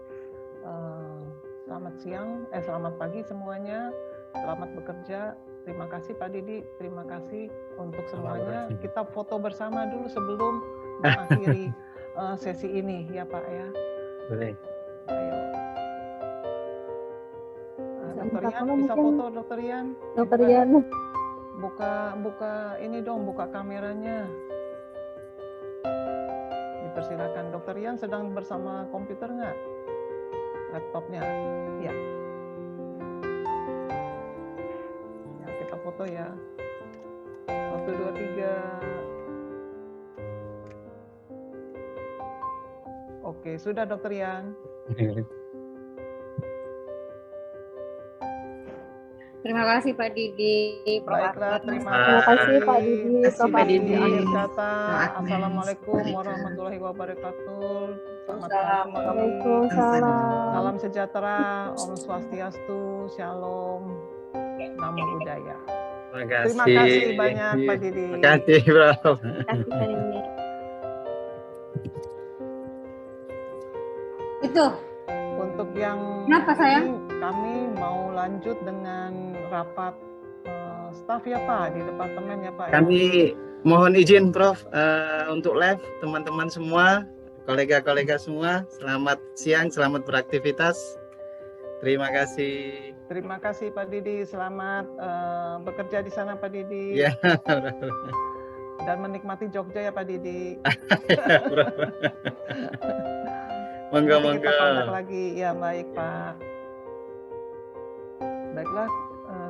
selamat pagi semuanya, selamat bekerja. Terima kasih Pak Didi, terima kasih untuk semuanya. Kita foto bersama dulu sebelum mengakhiri sesi ini ya Pak ya. Boleh. Ayo. Dokter Yan, bisa foto Dokter Yan? Dokter Yan. Buka ini dong, buka kameranya. Dipersilakan. Dokter Yan sedang bersama komputer nggak? Laptopnya? Ya. Ya, kita foto ya. 1, 2, 3. Oke, sudah Dokter Yan. Terima kasih Pak Didi. Baiklah, terima kasih Pak Didi. Pak Didi. Akhir kata, Assalamualaikum warahmatullahi wabarakatuh. Selamat pagi. Waalaikumsalam. Salam sejahtera, Om Swastiastu, Shalom, Namo Buddhaya. Terima kasih banyak Pak Didi. Terima kasih Prof. Terima kasih Pak Didi. Itu. Untuk yang Kenapa, sayang? ini, kami mau lanjut dengan rapat staf ya Pak di departemen ya Pak. Kami mohon izin Prof untuk live teman-teman semua, kolega-kolega semua, selamat siang, selamat beraktivitas. Terima kasih. Terima kasih Pak Didi, selamat bekerja di sana Pak Didi. Ya. Dan menikmati Jogja ya Pak Didi. Monggo, Nanti kita monggo. kontak lagi. Ya baik Pak. Baiklah,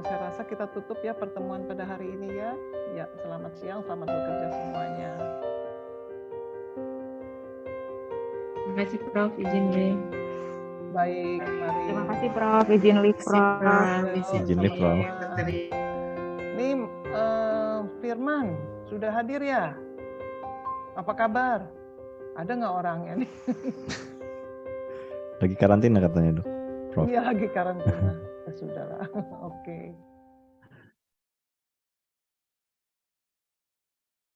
saya rasa kita tutup ya pertemuan pada hari ini ya. Ya, selamat siang, selamat bekerja semuanya. Terima kasih Prof, izin live. Baik, mari. Terima kasih Prof, izin live Prof. Izin live, Prof. Ini Firman sudah hadir ya? Apa kabar? Ada nggak orangnya nih? Lagi karantina katanya, Dok. Prof. Iya lagi karantina. Ya sudahlah. Oke.